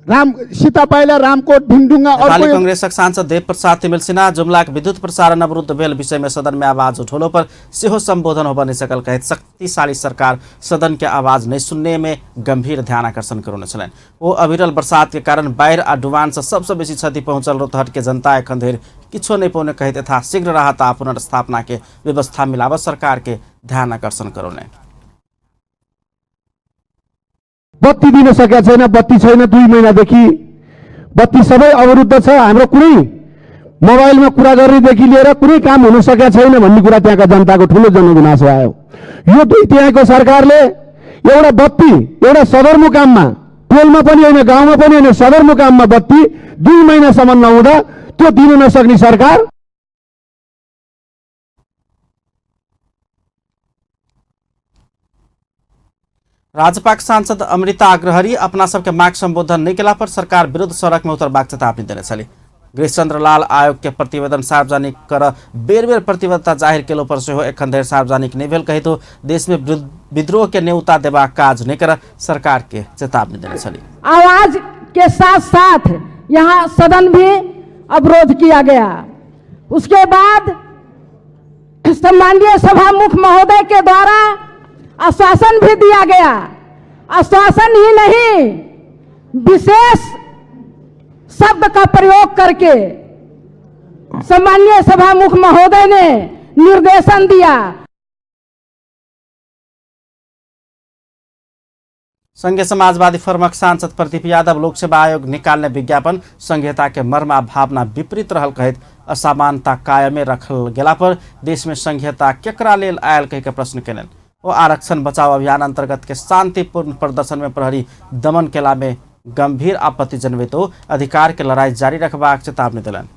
सीतापाइला, रामकोट, ढुङढुङ्गा। नेपाली कांग्रेसक सांसद देव प्रसाद तिमिल सिन्हा जुम्लाक विद्युत प्रसारण अवरुद्ध भेल विषय में सदन में आवाज उठौलो पर सेहो संबोधन होबऽ नहीं सकल कहैत शक्तिशाली सरकार सदन के आवाज नहीं सुनने में गंभीर ध्यान आकर्षण करौने छलनि। ओ अविरल बरसात के कारण बाढ़ि आ डुबान से सबसे बेसी क्षति पहुंचल रोहतहट के जनता एखन धरि किछो नहीं पौने कहैत यथाशीघ्र राहत आ पुनर्स्थापना के व्यवस्था मिलाबऽ सरकार के ध्यान आकर्षण करौने। बत्ती दिन सकेका छैन, बत्ती छैन 2 महिनादेखि बत्ती सबै अवरुद्ध छ। हाम्रो कुनै मोबाइलमा कुरा गर्नेदेखि लिएर कुनै काम हुन सकेका छैन भन्ने कुरा त्यहाँका जनताको ठुलो जनगुनासो आयो। यो त्यहाँको सरकारले एउटा बत्ती एउटा सदरमुकाममा, टोलमा पनि होइन, गाउँमा पनि होइन, सदरमुकाममा बत्ती 2 महिनासम्म नहुँदा त्यो दिन नसक्ने सरकार। राजपाक सांसद अमृता अग्रहरी अपना सबके माग संबोधन नहीं केला पर सरकार विरुद्ध सड़क में उतरबाक चेतावनी देने छली। गृहचंद्र लाल आयोग के प्रतिवेदन सार्वजनिक कर बेर बेर प्रतिबद्धता जाहिर केलो पर सेहो एखन धरि सार्वजनिक नहीं भेल कहितो देश में विद्रोह के न्योता देबाक काज नहीं कर सरकार के चेतावनी देने छली। आवाज के साथ साथ यहाँ सदन भी अवरोध किया गया। उसके बाद सम्माननीय सभा मुख्य महोदय के द्वारा आश्वासन भी दिया गया। आश्वासन ही नहीं, विशेष शब्द का प्रयोग करके सम्माननीय सभा मुख्य महोदय ने निर्देशन दिया। संघीय समाजवादी फोरमक सांसद प्रदीप यादव लोकसेवा आयोग निकालने विज्ञापन संघीयता के मर्म आ भावना विपरीत रहल कहैत असमानता कायमे रखल गेला पर देश में संघीयता केकरा लेल आयल कहि के प्रश्न केलनि। ओ आरक्षण बचाओ अभियान अंतर्गत के शांतिपूर्ण प्रदर्शन में प्रहरी दमन केला में गंभीर आपत्ति जनबैतो अधिकार के लड़ाई जारी रखबाक चेतावनी दिलनि।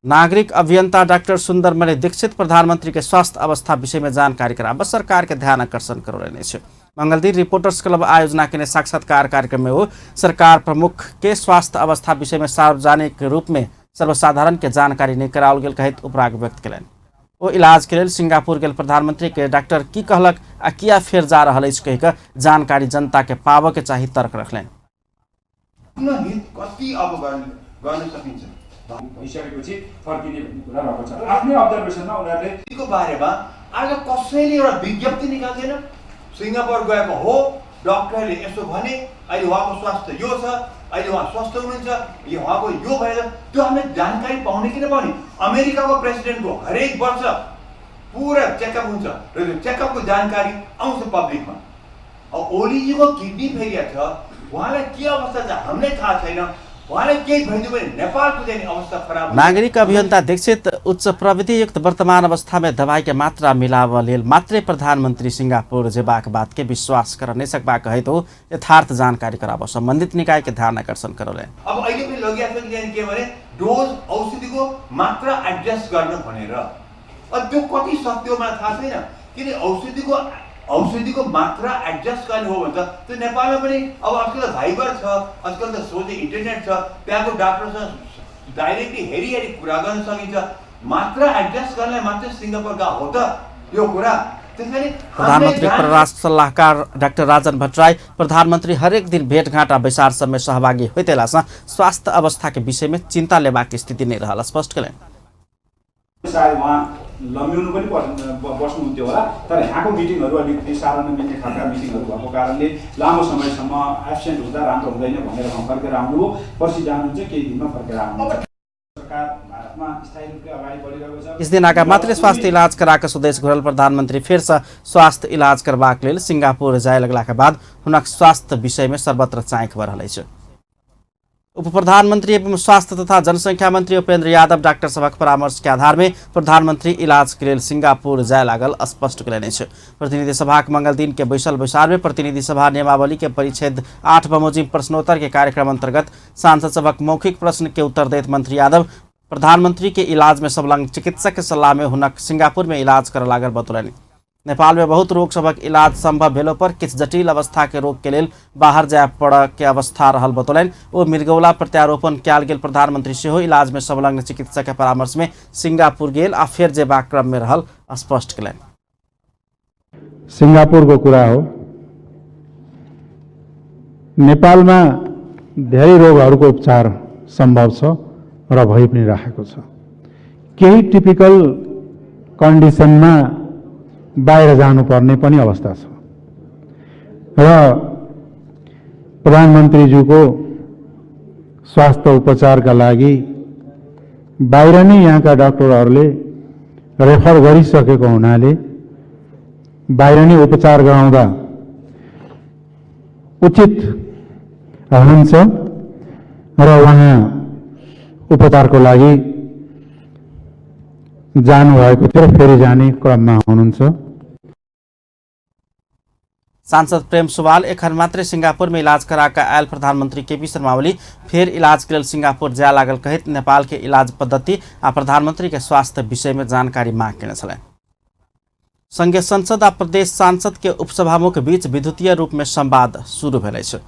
नागरिक अभियंता डॉक्टर सुंदरमणि दीक्षित प्रधानमंत्री के स्वास्थ्य अवस्था विषय में जानकारी कराबऽ सरकार के ध्यान आकर्षण करौने छे। मंगल दिन रिपोर्टर्स क्लब आयोजना के साक्षात्कार कार्यक्रम में वो सरकार प्रमुख के स्वास्थ्य अवस्था विषय में सार्वजनिक रूप में सर्वसाधारण के जानकारी नहीं कराओल गेल कहैत उपराग व्यक्त कयलनि। ओ इलाज के लेल सिंगापुर गेल प्रधानमंत्री के डॉक्टर की कहलक आ किया फेर जा रहल अछि कहि कऽ जानकारी जनता के पाबऽ के चाही तर्क रखलनि। हित कति अब गर्न सकिन्छ भइसकेपछि फर्किने भन्ने कुरा रहेको छ। आफ्नै अब्जर्भेसनमा उनीहरूले को बारेमा आज कसैले एउटा विज्ञप्ति निकाल्दैन। सिङ्गापुर गएको हो, डक्टरले यसो भने, अहिले उहाँको स्वास्थ्य यो छ, अहिले उहाँ स्वस्थ हुनुहुन्छ, उहाँको यो भएर त्यो हामीले जानकारी पाउने कि नपाउने। अमेरिकाको प्रेसिडेन्टको हरेक वर्ष पुरा चेकअप हुन्छ र त्यो चेकअपको जानकारी आउँछ पब्लिकमा। अब ओलीजीको किडनी फेलियर छ, उहाँलाई के अवस्था छ हामीलाई थाहा छैन। नागरिक अभियन्ता दीक्षित उच्च प्रविधियुक्त वर्तमान अवस्था में दवाई के मात्रा मिलाव लेल मात्रै प्रधानमंत्री सिंगापुर जेबाक बात के विश्वास कर नहीं सकबाक है तो यथार्थ जानकारी कराव संबंधित निकाय के ध्यान आकर्षण करले। अब अहिले पनि लगिएको छ के भने डोज औषधिको मात्रा एडजस्ट गर्न भनेर। अब त्यो कति सत्य मलाई थाहा छैन, किन औषधिको मात्रा एडजस्ट गर्ने हो भन्छ। त्यो नेपालमा पनि अब आजकल भाइबर छ, आजकल त सोझै इन्टरनेट छ, त्यहाँको डाक्टरसँग डाइरेक्टली हेरी कुरा गर्न सकिन्छ। मात्रा एडजस्ट गर्नलाई मात्रै सिङ्गापुर गएको हो त यो कुरा। प्रधानमंत्री परराष्ट्र सल्लाहकार डाक्टर राजन भट्टराई प्रधानमंत्री हरेक दिन भेंटघाट आ बैसार सब में सहभागी होइतेला स्वास्थ्य अवस्था के विषय में चिंता लेबाक स्थिति नहीं रहल स्पष्ट करें। सायद उहाँ लम्ब्याउनु पनि बस्नुहुन्थ्यो होला, तर यहाँको मिटिङहरू अलिकति साह्रो नमिल्ने खालका मिटिङहरू भएको कारणले लामो समयसम्म एब्सेन्ट हुँदा राम्रो हुँदैन भनेर उहाँ फर्केर आउनुभयो। पछि जानुहुन्छ केही दिनमा फर्केर आउनुहुन्छ। सरकार भारतमा स्थायी रूपले अगाडि बढिरहेको छ। इस दिन आगा मात्र स्वास्थ्य इलाज कराकर स्वदेश घुरल प्रधानमंत्री फिर से स्वास्थ्य इलाज करबाक लेल सिंगापुर जाय लगला के बाद हुनक स्वास्थ्य विषय में सर्वत्र चाँख बढ़ रहल अछि। उप प्रधानमंत्री एवं स्वास्थ्य तथा जनसंख्या मंत्री उपेंद्र यादव डॉक्टर सभक परामर्श के आधार में प्रधानमंत्री इलाज के लेल सिंगापुर जाय लागल स्पष्ट कयलनि अछि। प्रतिनिधि सभा के मंगल दिन के बैसल बैसार में प्रतिनिधि सभा नियमावली के परिच्छेद 8 बमोजिम प्रश्नोत्तर के कार्यक्रम अंतर्गत सांसद सभक मौखिक प्रश्न के उत्तर देत मंत्री यादव प्रधानमंत्री के इलाज में संलग्न चिकित्सक के सलाह में हुनक सिंगापुर में इलाज कर लागल बतौलनि। नेपाल में बहुत रोग सबक इलाज संभव भेलो पर किछ जटिल अवस्था के रोग के लेल बाहर जाय पड़ के अवस्था रहल बतौलनि। ओ मृगौला प्रत्यारोपण कयल गेल प्रधानमंत्री सेहो इलाज में संलग्न चिकित्सक के परामर्श में सिंगापुर गेल आ फेर जेबाक क्रम में रहल स्पष्ट कयलनि। सिंगापुर को कुरा हो, नेपाल में धेरै रोगहरूको उपचार संभव छ र भइ पनि राखेको छ। केही टिपिकल कन्डिसन में बाहिर जानुपर्ने पनि अवस्था छ र प्रधानमन्त्रीज्यूको स्वास्थ्य उपचारका लागि बाहिर नै यहाँका डाक्टरहरूले रेफर गरिसकेको हुनाले बाहिर नै उपचार गराउँदा उचित हुन्छ र उहाँ उपचारको लागि जानुभएको थियो र फेरि जाने क्रममा हुनुहुन्छ। सांसद प्रेम सुवाल एखन मात्र सिंगापुर में इलाज कराकर आयल प्रधानमंत्री केपी शर्मा ओली फिर इलाज के लिए सिंगापुर जाय लागल कहित नेपाल के इलाज पद्धति आ प्रधानमंत्री के स्वास्थ्य विषय में जानकारी मांग केने छलनि। संघीय संसद आ प्रदेश सांसद के उपसभामुख बीच विद्युतीय रूप में संवाद शुरू भेल अछि।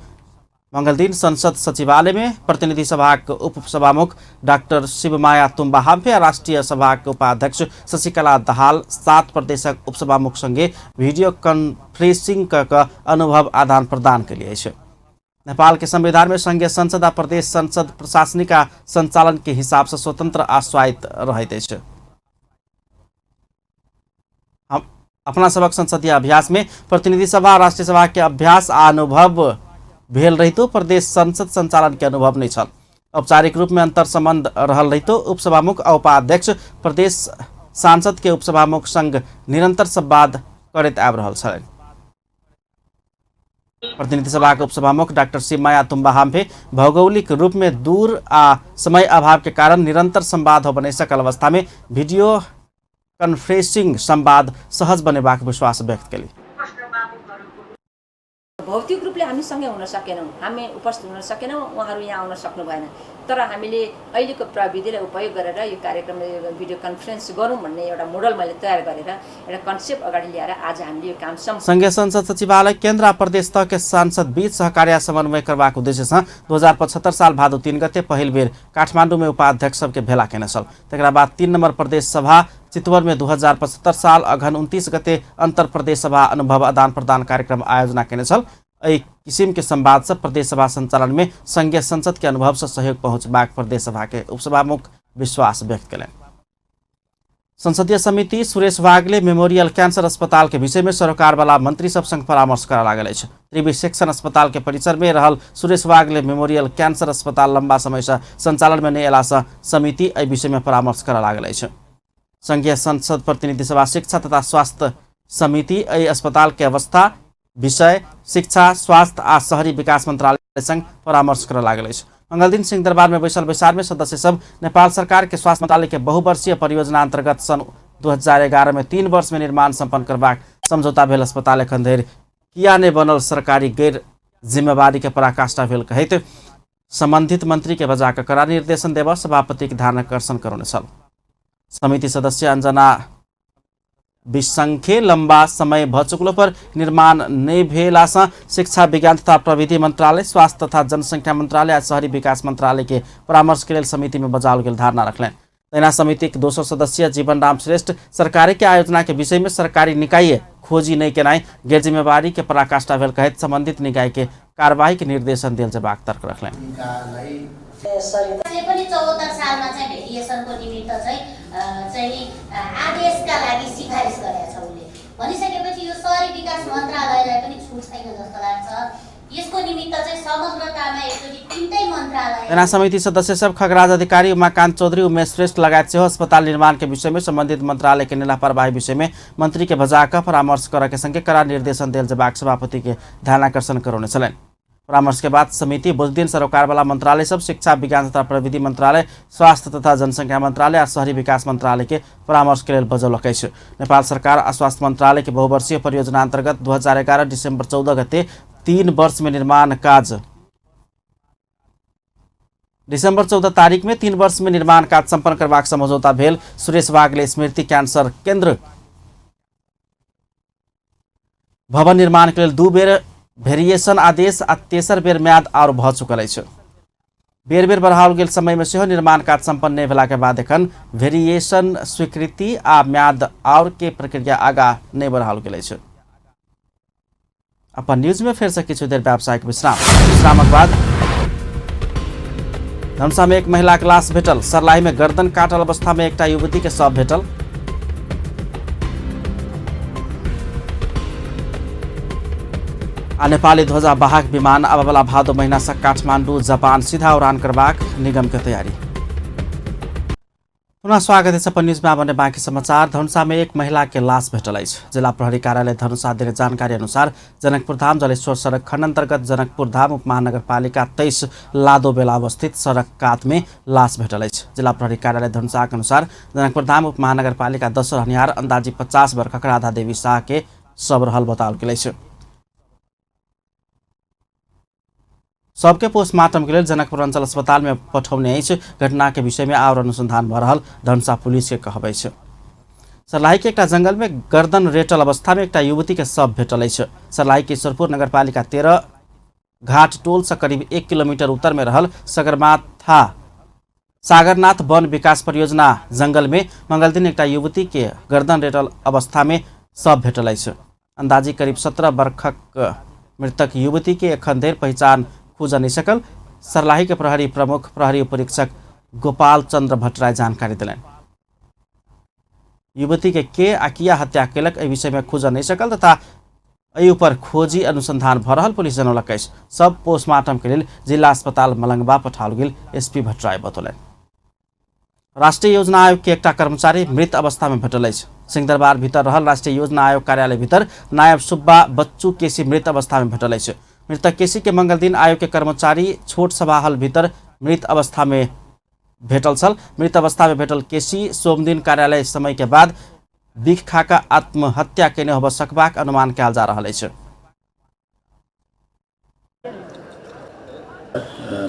मंगल दिन संसद सचिवालय में प्रतिनिधि सभा के उपसभामुख डॉक्टर शिवमाया तुम्बा हाम्फे राष्ट्रीय सभा के उपाध्यक्ष शशिकला दाहाल 7 प्रदेशक उपसभामुख संगे वीडियो कॉन्फ्रेंसिंग का अनुभव आदान प्रदान के लिए। नेपाल के संविधान में संघीय संसद आ प्रदेश संसद प्रशासनिक संचालन के हिसाब से स्वतंत्र आ स्वायत्त रहैत अछि। अपना सबक संसदीय अभ्यास में प्रतिनिधि सभा राष्ट्रीय सभा के अभ्यास आ अनुभव भेल रहितो प्रदेश संसद संचालन के अनुभव नहीं छल। औपचारिक रूप में अंतर संबंध रहल रहितो उपसभामुख और उपाध्यक्ष प्रदेश सांसद के उपसभामुख संग निरंतर संवाद करैत आबि रहल छलनि। प्रतिनिधि सभा के उपसभामुख डॉक्टर शिवमाया तुम्बा हाम्फे भौगोलिक रूप में दूर आ समय अभाव के कारण निरंतर संवाद हो बने सकल अवस्था में वीडियो कॉन्फ्रेंसिंग संवाद सहज बनेबाक विश्वास व्यक्त कयलनि। भौतिक रूपले हामी सँगै हुन सकेनौँ, हामी उपस्थित हुन सकेनौँ, उहाँहरू यहाँ आउन सक्नु भएन। तर हामीले अहिलेको प्रविधिलाई उपयोग गरेर यो कार्यक्रम भिडियो कन्फरेन्स गरौँ भन्ने एउटा मोडल मैले तयार गरेर एउटा कन्सेप्ट अगाडि ल्याएर आज हामीले यो काम संघीय संसद सचिवालय केन्द्र आ प्रदेश तह के सांसद बीच सहकार्य समन्वय करबाक उद्देश्य से 2075 साल भादो 3 गते पहिल बेर काठमाडौँ में उपाध्यक्ष सबके भेला केने छल। तकरा बाद 3 नंबर प्रदेश सभा चितवन में 2075 साल अघन 29 गते अंतर प्रदेश सभा अनुभव आदान प्रदान कार्यक्रम आयोजना केने छल। एहि किसिम के संवाद से प्रदेश सभा संचालन में संघीय संसद के अनुभव से सहयोग पहुंचबाक प्रदेश सभा के उपसभामुख विश्वास व्यक्त कयलनि। संसदीय समिति सुरेश वागले मेमोरियल कैंसर अस्पताल के विषय में सरोकार वाला मंत्री सब संग परामर्श करा लागल अछि। त्रिवी सेक्शन अस्पताल के परिसर में रहल सुरेश वागले मेमोरियल कैंसर अस्पताल लंबा समय से संचालन में नहीं अयला से समिति एहि विषय में परामर्श करा लागल अछि। संघीय संसद प्रतिनिधि सभा शिक्षा तथा स्वास्थ्य समिति एहि अस्पताल के अवस्था विषय शिक्षा स्वास्थ्य आ शहरी विकास मंत्रालय संग परामर्श करा लागल अछि। मंगल दिन सिंहदरबार में बैसल बैसार में सदस्य सब नेपाल सरकार के स्वास्थ्य मंत्रालय के बहुवर्षीय परियोजना अंतर्गत सन 2011 में 3 वर्ष में निर्माण संपन्न करबाक समझौता भेल अस्पताल एखन धरि किया नहीं बनल सरकारी गैर जिम्मेवारी के पराकाष्ठा भेल कहैत संबंधित मंत्री के बजा के कड़ा निर्देशन देव सभापति के ध्यान आकर्षण करौने छल। समिति सदस्य अंजना विसंख्य लंबा समय भ चुकलो पर निर्माण नहीं भेला से शिक्षा विज्ञान तथा प्रविधि मंत्रालय स्वास्थ्य तथा जनसंख्या मंत्रालय आ शहरी विकास मंत्रालय के परामर्श के लिए समिति में बजाल गेल धारणा रखलें। तैना समिति के 200 सदस्य जीवन राम श्रेष्ठ सरकारी के आयोजना के विषय में सरकारी निकाय खोजी नहीं केनाई गैर जिम्मेवारी के पराकाष्ठा भेल कहत संबंधित निकाय के कार्यवाही के निर्देशन दिल जबाक तर्क रखलें। पनि 74 सालमा चाहिँ भेरिएसनको निमित्त चाहिँ आदेशका लागि सिफारिस गरेको छ। उले भनिसकेपछि यो शहरी विकास मन्त्रालयलाई पनि छुट छैन जस्तो लाग्छ। यसको निमित्त चाहिँ समग्रतामा एकचोटि तीनटै मन्त्रालय सेना समिति सदस्य सब खगराज अधिकारी उमाकान्त चौधरी उमेश श्रेष्ठ लगायत से अस्पताल निर्माण के विषय में संबंधित मंत्रालय के लापरवाही विषय में मंत्री के बजाकर परामर्श कर के संगे कड़ा निर्देशन दिल जबाक सभापति के ध्यान आकर्षण करौने छलनि। परामर्श के बाद समिति बुध दिन सरोकार वाला मंत्रालय सब शिक्षा विज्ञान तथा प्रविधि मंत्रालय स्वास्थ्य तथा जनसंख्या मंत्रालय और शहरी विकास मंत्रालय के परामर्श के लिए बजौलक अछि। नेपाल सरकार आ स्वास्थ्य मंत्रालय के बहुवर्षीय परियोजना अंतर्गत 2011 डिसेम्बर 14 गते 3 वर्ष में निर्माण काज डिसेम्बर 14 तारीख में 3 वर्ष में निर्माण काज संपन्न करबाक समझौता भेल। सुरेश वागले स्मृति कैंसर केंद्र भवन निर्माण के लिए 2 बेर भेरिएशन आदेश आ तेसर बेर म्याद और भ चुकल अछि। बेर बेर बढ़ाओल गेल समय में सेहो निर्माण काज संपन्न नहीं भेला के बाद एखन भेरिएशन स्वीकृति आ म्याद और के प्रक्रिया आगा नहीं बढ़ाओल गेल अछि। अपन न्यूज में फिर से किछु देर व्यावसायिक विश्रामक बाद धनुषा में एक महिला के लाश भेटल। सर्लाही में गर्दन काटल अवस्था में एकटा युवती के शव भेटल। आ नेपाली ध्वजा वाहक विमान आबयवला भादो महीना से काठमांडू जापान सीधा उड़ान करबाक निगम के तैयारी। पुनः स्वागत है अपन न्यूज में। आने बाकी समाचार। धनुषा में एक महिला के लाश भेटल अछि। जिला प्रहरी कार्यालय धनुषा देने जानकारी अनुसार जनकपुर धाम जलेश्वर सड़क खंड अंतर्गत जनकपुर धाम उपमहानगरपालिका 23 लादो बेला अवस्थित सड़क कात में लाश भेटल अछि। जिला प्रहरी कार्यालय धनुषा के अनुसार जनकपुर धाम उपमहानगरपालिका 10 रहनिहार अंदाजी 50 वर्षक राधा देवी शाह के शव रहल बताओल गेल अछि। सबके पोस्टमार्टम के लिए जनकपुर अंचल अस्पताल में पठौने अछि। घटना के विषय में और अनुसंधान भ रहल धनुषा पुलिस के कहबै छै। सर्लाही के एकटा जंगल में गर्दन रेटल अवस्था में एकटा युवती के शव भेटल अछि। सर्लाही के ईश्वरपुर नगरपालिका 13 घाट टोल से करीब 1 किलोमीटर उत्तर में रहल सागरनाथ वन विकास परियोजना जंगल में मंगल दिन एकटा युवती के गर्दन रेटल अवस्था में शव भेटल अछि। अंदाजी करीब 17 वर्षक मृतक युवती के एखन धरि पहचान खोज नहीं सकल। सर्लाही के प्रहरी प्रमुख प्रहरी उपरीक्षक गोपाल चंद्र भट्टराय जानकारी दिलन। युवती के आ किया हत्या केलक एहि विषय में खोज नहीं सकल तथा एहि ऊपर खोजी अनुसंधान भ रहल पुलिस जनौलक अछि। सब पोस्टमार्टम के लिए जिला अस्पताल मलंगवा पठाओल गेल एसपी भट्टराय बतौलन। राष्ट्रीय योजना आयोग के एकटा कर्मचारी मृत अवस्था में भेटल अछि। सिंहदरबार भीतर रहल राष्ट्रीय योजना आयोग कार्यालय भीतर नायब सुब्बा बच्चू केसी मृत अवस्था में भेटल अछि। मृतक केसी के मंगल दिन आयोग के कर्मचारी छोट सभा हल भीतर मृत अवस्था में भेटल छल। मृत अवस्था में भेटल केसी सोमदिन कार्यालय समय के बाद बिख खाका आत्महत्या केने होब सकबाक अनुमान कयल जा रहल अछि।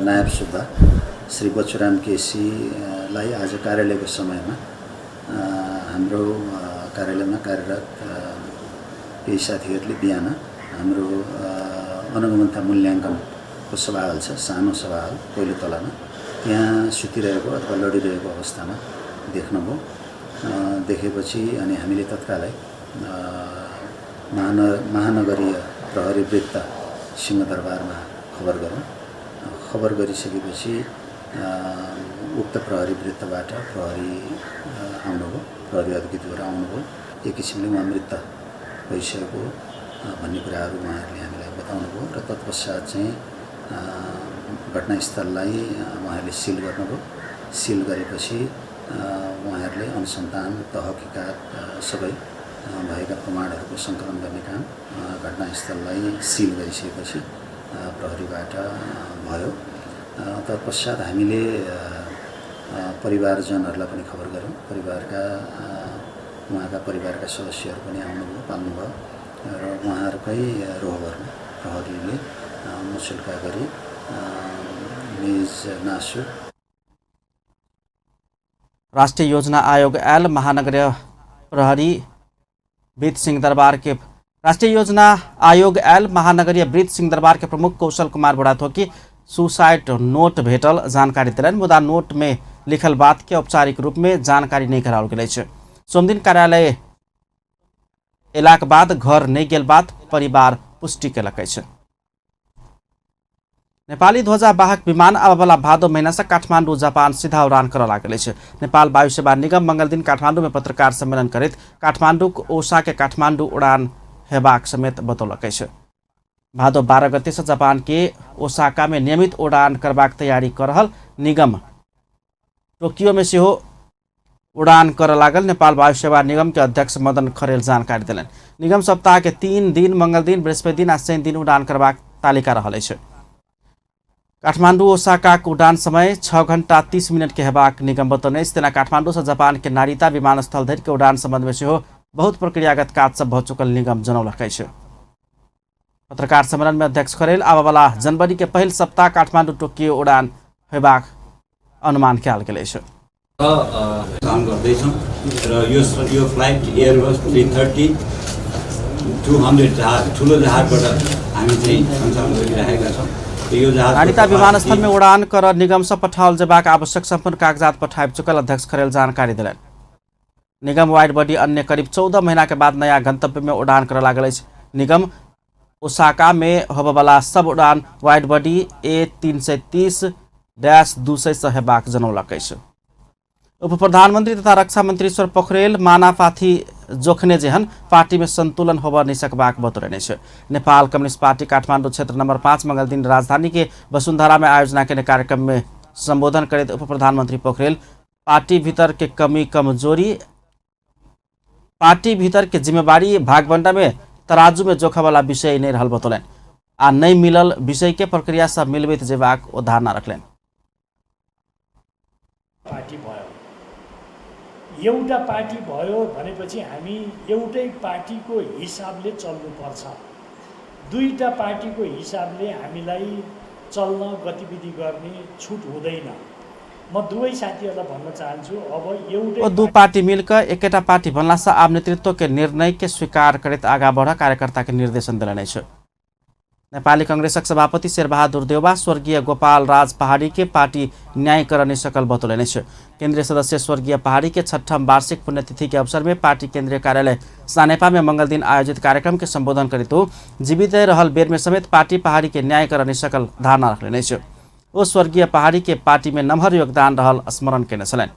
नायब सुब्बा श्री बच्चुराम केसीलाई आज कार्यालयको समयमा हाम्रो कार्यालयमा कार्यरत केही साथीहरूले बिहान हाम्रो अनुगमनता मूल्याङ्कनको सभाहाल छ, सानो सभाहाल पहिलो तलामा, त्यहाँ सुतिरहेको अथवा लडिरहेको अवस्थामा देख्नुभयो देखेपछि अनि हामीले तत्कालै महानगरीय प्रहरी वृत्त सिंहदरबारमा खबर गऱ्यौँ। खबर गरिसकेपछि उक्त प्रहरी वृत्तबाट प्रहरी आउनुभयो, प्रहरी अधिकृतहरू आउनुभयो। एक किसिमले उहाँ मृत भइसकेको भन्ने कुराहरू उहाँहरूले हामीलाई बताउनुभयो र तत्पश्चात चाहिँ घटनास्थललाई उहाँहरूले सिल गर्नुभयो। सिल गरेपछि उहाँहरूले अनुसन्धान तहकिकात सबै भएका प्रमाणहरूको सङ्कलन गर्ने काम घटनास्थललाई सिल गरिसकेपछि प्रहरीबाट भयो। तत्पश्चात हामीले परिवारजनहरूलाई पनि खबर गऱ्यौँ। उहाँका परिवारका सदस्यहरू पनि आउनुभयो, पाल्नुभयो र उहाँहरूकै रोहबरमा प्रहरीले मुसुल्का गरी निज नासु राष्ट्रीय योजना आयोग एल महानगरीय प्रहरी वृत्त सिंहदरबार के राष्ट्रीय योजना आयोग एल महानगरीय वृत्त सिंहदरबार के प्रमुख कौशल कुमार बुढ़ाथोकी सुसाइड नोट भेटल जानकारी दिलन। मुदा नोट में लिखल बात के औपचारिक रूप में जानकारी नहीं कराओल गेल छै। सोमदिन कार्यालय एलाक बाद घर नहीं गेल बात परिवार पुष्टि केलक छै। नेपाली ध्वजावाहक विमान आबवला भादो महीना से काठमाडौँ जापान सीधा उड़ान कर लागल छै। नेपाल वायु सेवा निगम मंगल दिन काठमाडौँ में पत्रकार सम्मेलन करैत काठमाडौँ ओसा के काठमाडौँ उड़ान हेबाक समेत बतौलक छै। भादो 12 गते से जापान के ओसाका में नियमित उड़ान करबाक तैयारी कर रहल निगम टोकियो में सेहो उड़ान कर लागल। नेपाल वायु सेवा निगम के अध्यक्ष मदन खरेल जानकारी दिलन। निगम सप्ताह के 3 दिन मंगल दिन, बृहस्पति दिन आ शनि दिन उड़ान करबाक तालिका रहल छै। काठमाडौँ ओसाका के उड़ान समय 6 घंटा 30 मिनट के हेबाक निगम बतौने। तेना काठमाडौँ से जापान के नारिता विमानस्थल धरि के उड़ान संबंध में सेहो बहुत प्रक्रियागत काज सब भ चुकल निगम जनौलक छै। पत्रकार सम्मेलन में अध्यक्ष खरेल आबवला जनवरी के पहिल सप्ताह काठमाडौँ टोकियो उड़ान हेबाक अनुमान कयल गेल छै। काम गर्दैछौँ र यो फ्लाइट एयरबस 330 200 जहाज ठुलो जहाजबाट हामी चाहिँ सञ्चालन गरिरहेका छौँ। यो जहाज नारिता विमानस्थल में उड़ान कर निगम से पठाओल जेबाक आवश्यक सम्पूर्ण कागजात पठाइब चुकल अध्यक्ष खरेल जानकारी दिलन। निगम वाइड बॉडी अन्य करीब 14 महीना के बाद नया गंतव्य में उड़ान कर लागल छै। निगम ओसाका में होबवला सब उड़ान वाइड बॉडी A330-200 से हेबाक जनौलक छै। उप प्रधानमंत्री तथा रक्षा मंत्री ईश्वर पोखरेल मानापाथी जोखने जेहन पार्टी में संतुलन होबा नहीं सकबाक बतौलने छै। नेपाल कम्युनिस्ट पार्टी काठमाडौँ क्षेत्र नंबर 5 मंगल दिन राजधानी के वसुंधरा में आयोजना के कार्यक्रम में संबोधन करते उप प्रधानमंत्री पोखरेल पार्टी भीतर के कमी कमजोरी, पार्टी भीतर के जिम्मेवारी भागबंटा में तराजू में जोखा वाला विषय नहीं रहल बतौलन आ नहीं मिलल विषय के प्रक्रिया सब मिलबैत जेबाक धारणा रखलन। पार्टी भयो, एउटा पार्टी भयो भनेपछि हामी एउटै पार्टीको हिसाबले चल्नुपर्छ। दुईटा पार्टीको हिसाबले हामीलाई चल्न गतिविधि गर्ने छुट हुँदैन। म दुवै साथीहरूलाई भन्न चाहन्छु अब एउटै दू पार्टी मिलकर एकेटा पार्टी बनला से आप नेतृत्व के निर्णय के स्वीकार करते आगा बढ़ कार्यकर्ता के निर्देशन दिलने छै। नेपाली कांग्रेसक सभापति शेरबहादुर देउबा स्वर्गीय गोपाल राज पहाड़ी के पार्टी न्याय कर नहीं सकल बतौलने छै। केंद्रीय सदस्य स्वर्गीय पहाड़ी के 6ठम वार्षिक पुण्यतिथि के अवसर में पार्टी केंद्रीय कार्यालय सानेपा में मंगल दिन आयोजित कार्यक्रम के संबोधन करितो जीवित रहल बेर में समेत पार्टी पहाड़ी के न्याय कर नहीं सकल धारणा रखने छै। वो स्वर्गीय पहाड़ी के पार्टी में नम्हर योगदान रहल स्मरण केने छलनि।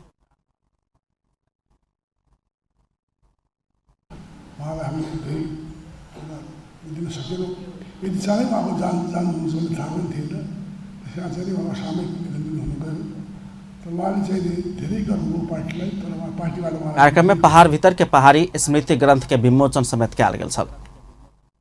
यदि चाँडै उहाँको जानुहुन्छ भने थाहा पनि थिएन। त्यसै आचार्य उहाँको सामयिक निधन पनि हुनुभयो। तर उहाँले चाहिँ धेरै गर्नुभयो पार्टीलाई। तर उहाँ पार्टीबाट कार्यक्रम में पहाड़ भीतर के पहाड़ी स्मृति ग्रंथ के विमोचन समेत कयल गेल छल।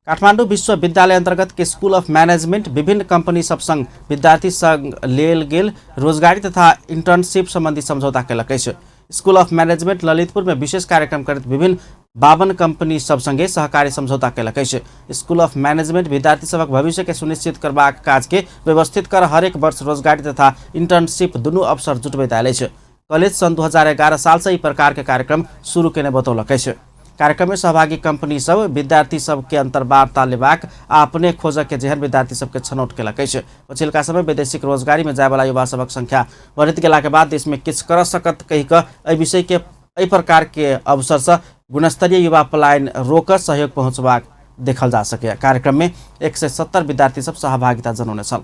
काठमाडौँ विश्वविद्यालय अंतर्गत के स्कूल ऑफ मैनेजमेंट विभिन्न कंपनी सब संग विद्यार्थी संग लेल गेल रोजगारी तथा इंटर्नशिप संबंधी समझौता केलक छै। स्कूल ऑफ मैनेजमेंट ललितपुर में विशेष कार्यक्रम करते विभिन्न 52 कंपनी सब संगे सहकारी समझौता केलक छै। स्कूल ऑफ मैनेजमेंट विद्यार्थी सबक भविष्य के सुनिश्चित करबाक काज के व्यवस्थित कर हरेक वर्ष रोजगारी तथा इंटर्नशिप दुनू अवसर जुटबैत आयल छै। कॉलेज सन 2011 साल से ई प्रकार के कार्यक्रम शुरू केने बतौलक छै। कार्यक्रम में सहभागी कंपनी सब विद्यार्थी सब के अंतर्वार्ता लेबाक आ अपने खोजक के जेहन विद्यार्थी सब के छनौट केलक छै। पछिलका समय विदेशिक रोजगारी में जाय वाला युवा सबक संख्या बढ़त गेला के बाद देश में किछु कर सकत कहि कऽ एहि विषय के एहि प्रकार के अवसर से गुणस्तरीय युवा पलायन रोक सहयोग पहुँचबाक देखल जा सके। कार्यक्रम में 170 विद्यार्थी सब सहभागिता जनाउने छन्।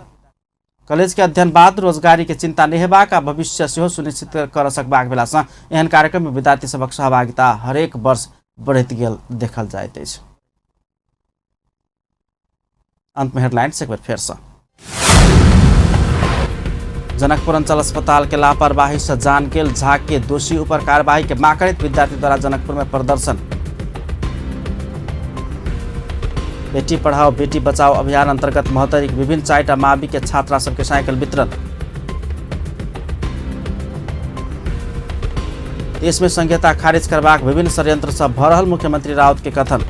कॉलेज के अध्ययन बाद रोजगारी के चिंता नहीं हेबाक आ भविष्य सेहो सुनिश्चित कर सकबाक बेला से एहन कार्यक्रम में विद्यार्थी सबक सहभागिता हरेक वर्ष बढ़ैत गेल देखल जाइत अछि। अंत में हेडलाइंस एक बार फेर से। जनकपुर अंचल अस्पताल के लापरवाही से जान गेल झाग के दोषी ऊपर कार्यवाही के माग करैत विद्यार्थी द्वारा जनकपुर में प्रदर्शन। बेटी पढ़ाओ बेटी बचाओ अभियान अंतर्गत महोत्तरी के विभिन्न 4टा मावि के छात्रा सबके साइकिल वितरण। देश में संहिता खारिज करबाक विभिन्न षड्यंत्र सब भ रहल मुख्यमंत्री राउत के कथन।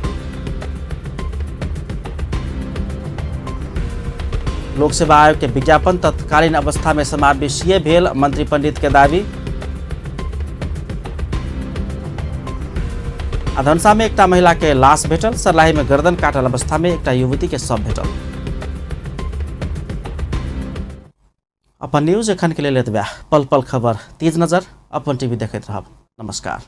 लोक सेवा आयोग के विज्ञापन तत्कालीन अवस्था में समावेशीय भेल मंत्री पंडित के दावी। धनुषा में एकटा महिला के लाश भेटल। सर्लाही में गर्दन काटल अवस्था में एकटा युवती के शव भेटल। अपन न्यूज एखन के लेल एतबे। पल पल खबर, तेज नजर, अपन टीवी देखैत रहब। नमस्कार।